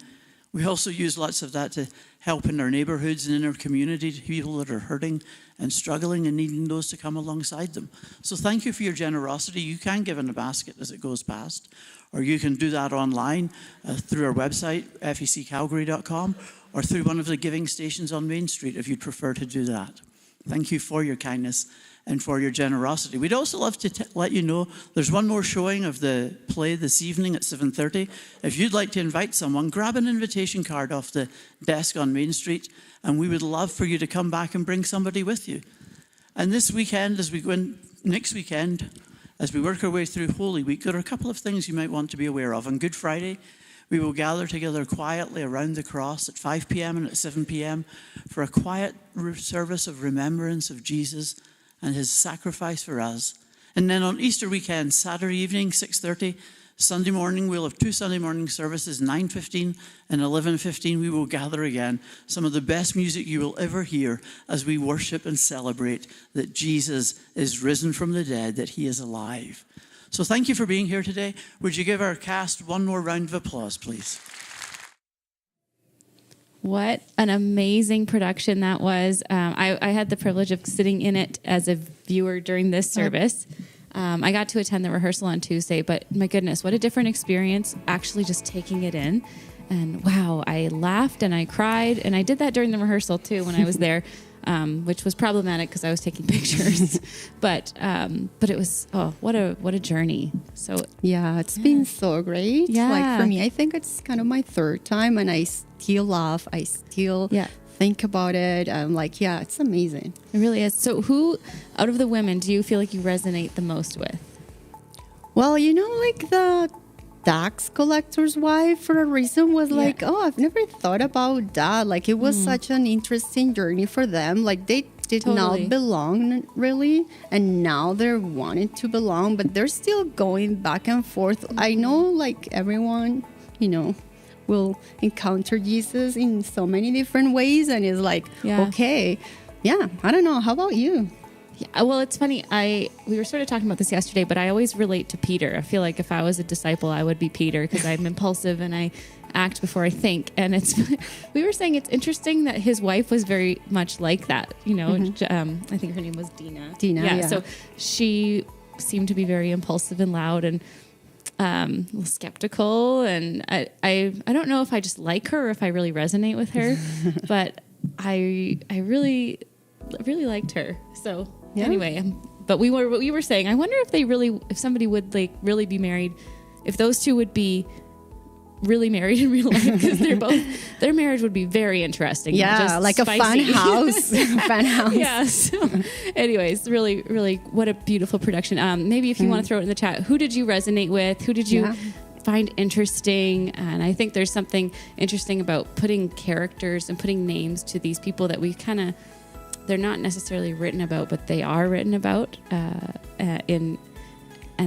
We also use lots of that to help in our neighborhoods and in our community, people that are hurting and struggling and needing those to come alongside them. So thank you for your generosity. You can give in a basket as it goes past, or you can do that online through our website, feccalgary.com, or through one of the giving stations on Main Street if you'd prefer to do that. Thank you for your kindness and for your generosity. We'd also love to let you know there's one more showing of the play this evening at 7:30. If you'd like to invite someone, grab an invitation card off the desk on Main Street, and we would love for you to come back and bring somebody with you. And this weekend, as we go in, next weekend, as we work our way through Holy Week, there are a couple of things you might want to be aware of. On Good Friday, we will gather together quietly around the cross at 5 p.m. and at 7 p.m. for a quiet service of remembrance of Jesus and his sacrifice for us. And then on Easter weekend, Saturday evening, 6:30, Sunday morning, we'll have 2 Sunday morning services, 9:15 and 11:15. We will gather again. Some of the best music you will ever hear as we worship and celebrate that Jesus is risen from the dead, that he is alive. So thank you for being here today. Would you give our cast one more round of applause, please? What an amazing production that was. I had the privilege of sitting in it as a viewer during this service. I got to attend the rehearsal on Tuesday, but my goodness, what a different experience actually just taking it in. And wow, I laughed and I cried, and I did that during the rehearsal too when I was there, which was problematic because I was taking pictures. but it was, what a journey. So yeah, it's been so great. Yeah. Like for me, I think it's kind of my third time, and I still laugh. I still think about it. I'm like, yeah, it's amazing. It really is. So who out of the women do you feel like you resonate the most with? Well, like the tax collector's wife, for a reason, was like, I've never thought about that. Like, it was such an interesting journey for them. Like, they did not belong, really, and now they're wanting to belong, but they're still going back and forth. I know, like, everyone, will encounter Jesus in so many different ways, and it's like, okay, I don't know. How about you? Yeah, well, it's funny. We were sort of talking about this yesterday, but I always relate to Peter. I feel like if I was a disciple, I would be Peter because I'm impulsive and I act before I think. And we were saying it's interesting that his wife was very much like that. I think her name was Dina. Yeah. So she seemed to be very impulsive and loud and a little skeptical. And I don't know if I just like her or if I really resonate with her, but I really liked her. So. Yeah. Anyway, but we were saying, I wonder if somebody would like really be married, if those two would be really married in real life, because their marriage would be very interesting. Yeah, like spicy. A fun house. Fun house. Yeah. So anyways, really, really, what a beautiful production. Maybe if you want to throw it in the chat, who did you resonate with? Who did you find interesting? And I think there's something interesting about putting characters and putting names to these people that we kind of, they're not necessarily written about, but they are written about and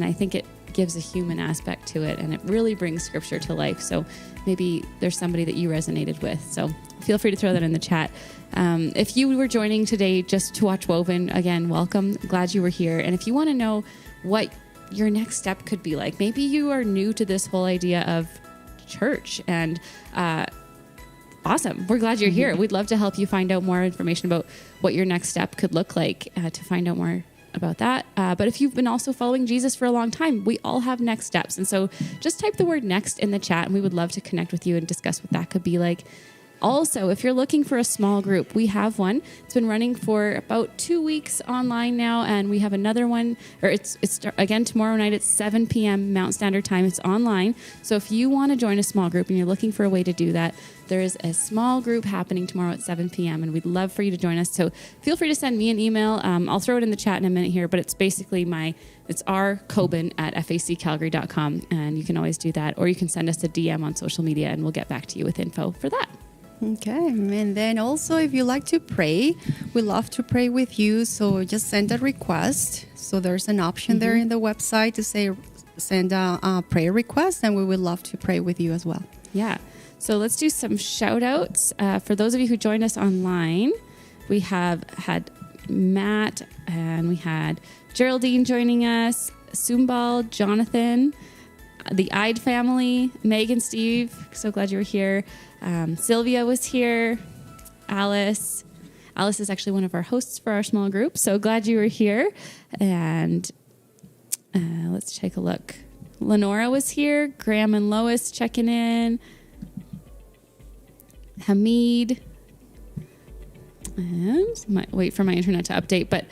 I think it gives a human aspect to it, and it really brings scripture to life. So maybe there's somebody that you resonated with. So feel free to throw that in the chat. If you were joining today just to watch Woven, again, welcome. Glad you were here. And if you want to know what your next step could be like. Maybe you are new to this whole idea of church, and awesome. We're glad you're here. We'd love to help you find out more information about what your next step could look like, to find out more about that. But if you've been also following Jesus for a long time, we all have next steps. And so just type the word next in the chat, and we would love to connect with you and discuss what that could be like. Also, if you're looking for a small group, we have one. It's been running for about 2 weeks online now, and we have another one, or it's again tomorrow night at 7 p.m. Mountain Standard Time. It's online. So if you want to join a small group and you're looking for a way to do that, there is a small group happening tomorrow at 7 p.m., and we'd love for you to join us. So feel free to send me an email. I'll throw it in the chat in a minute here, but it's basically it's rcoben@faccalgary.com, and you can always do that, or you can send us a DM on social media, and we'll get back to you with info for that. Okay, and then also if you like to pray, we love to pray with you. So just send a request. So there's an option there in the website to send a prayer request, and we would love to pray with you as well. Yeah. So let's do some shout outs. For those of you who joined us online, we have had Matt, and we had Geraldine joining us, Sumbal, Jonathan, the Ide family, Meg and Steve. So glad you were here. Sylvia was here. Alice is actually one of our hosts for our small group. So glad you were here. And let's take a look. Lenora was here. Graham and Lois checking in. Hamid. And might wait for my internet to update. But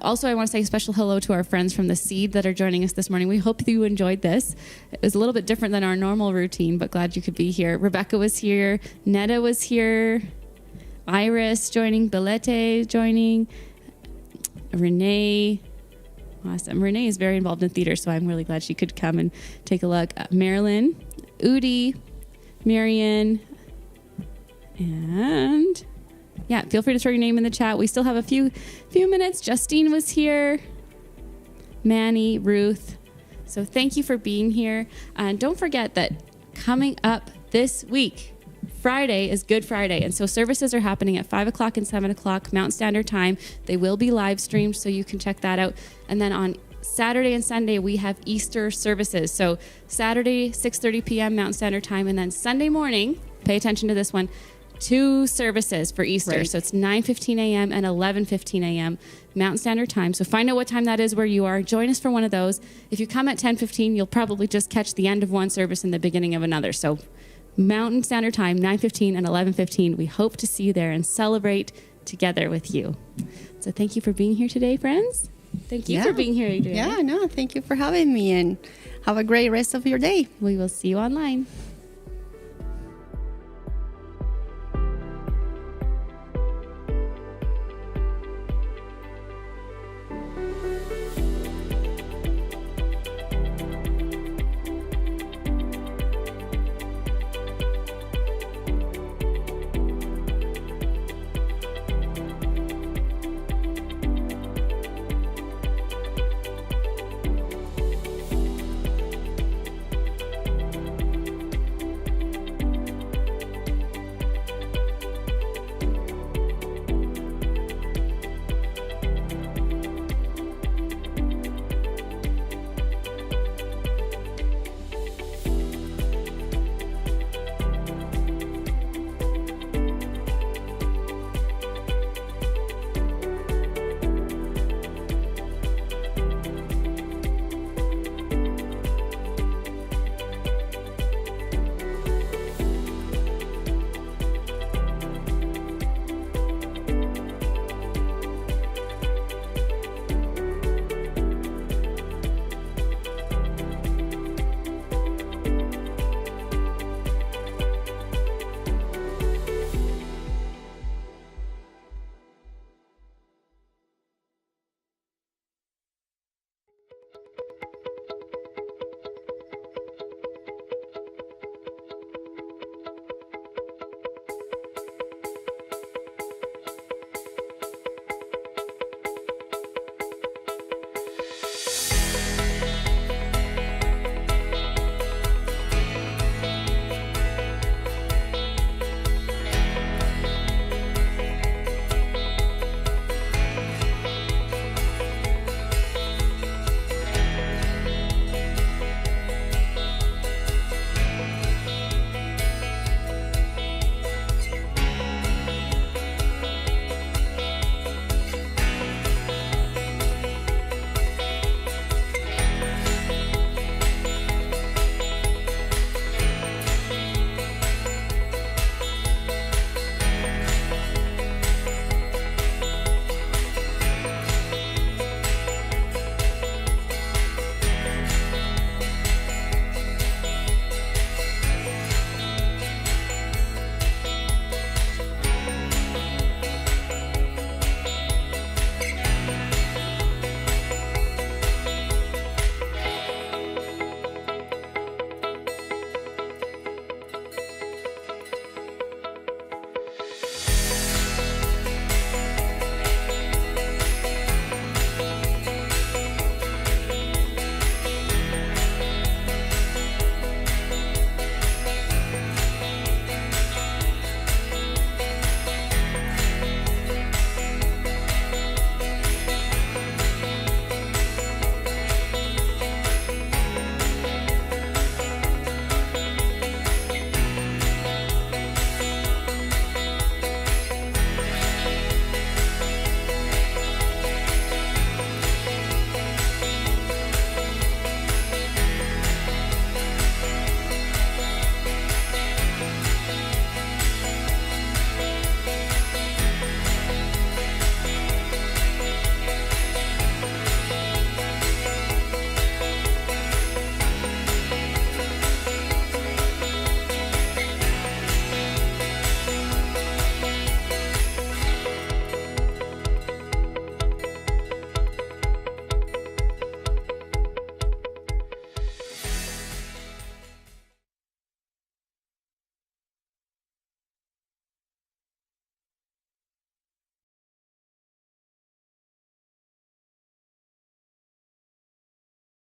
also I want to say a special hello to our friends from The Seed that are joining us this morning. We hope that you enjoyed this. It was a little bit different than our normal routine, but glad you could be here. Rebecca was here. Netta was here. Iris joining. Belete joining. Renee. Awesome. Renee is very involved in theater, so I'm really glad she could come and take a look. Marilyn. Udi. Marion. And... yeah, feel free to throw your name in the chat. We still have a few minutes. Justine was here. Manny, Ruth. So thank you for being here. And don't forget that coming up this week, Friday is Good Friday. And so services are happening at 5 o'clock and 7 o'clock Mountain Standard Time. They will be live streamed, so you can check that out. And then on Saturday and Sunday, we have Easter services. So Saturday, 6:30 p.m. Mountain Standard Time. And then Sunday morning, pay attention to this one, 2 services for Easter. Right. So it's 9:15 a.m. and 11:15 a.m. Mountain Standard Time. So find out what time that is where you are. Join us for one of those. If you come at 10:15, you'll probably just catch the end of one service and the beginning of another. So Mountain Standard Time, 9:15 and 11:15. We hope to see you there and celebrate together with you. So thank you for being here today, friends. Thank you for being here, Adrienne. Yeah, no, thank you for having me, and have a great rest of your day. We will see you online.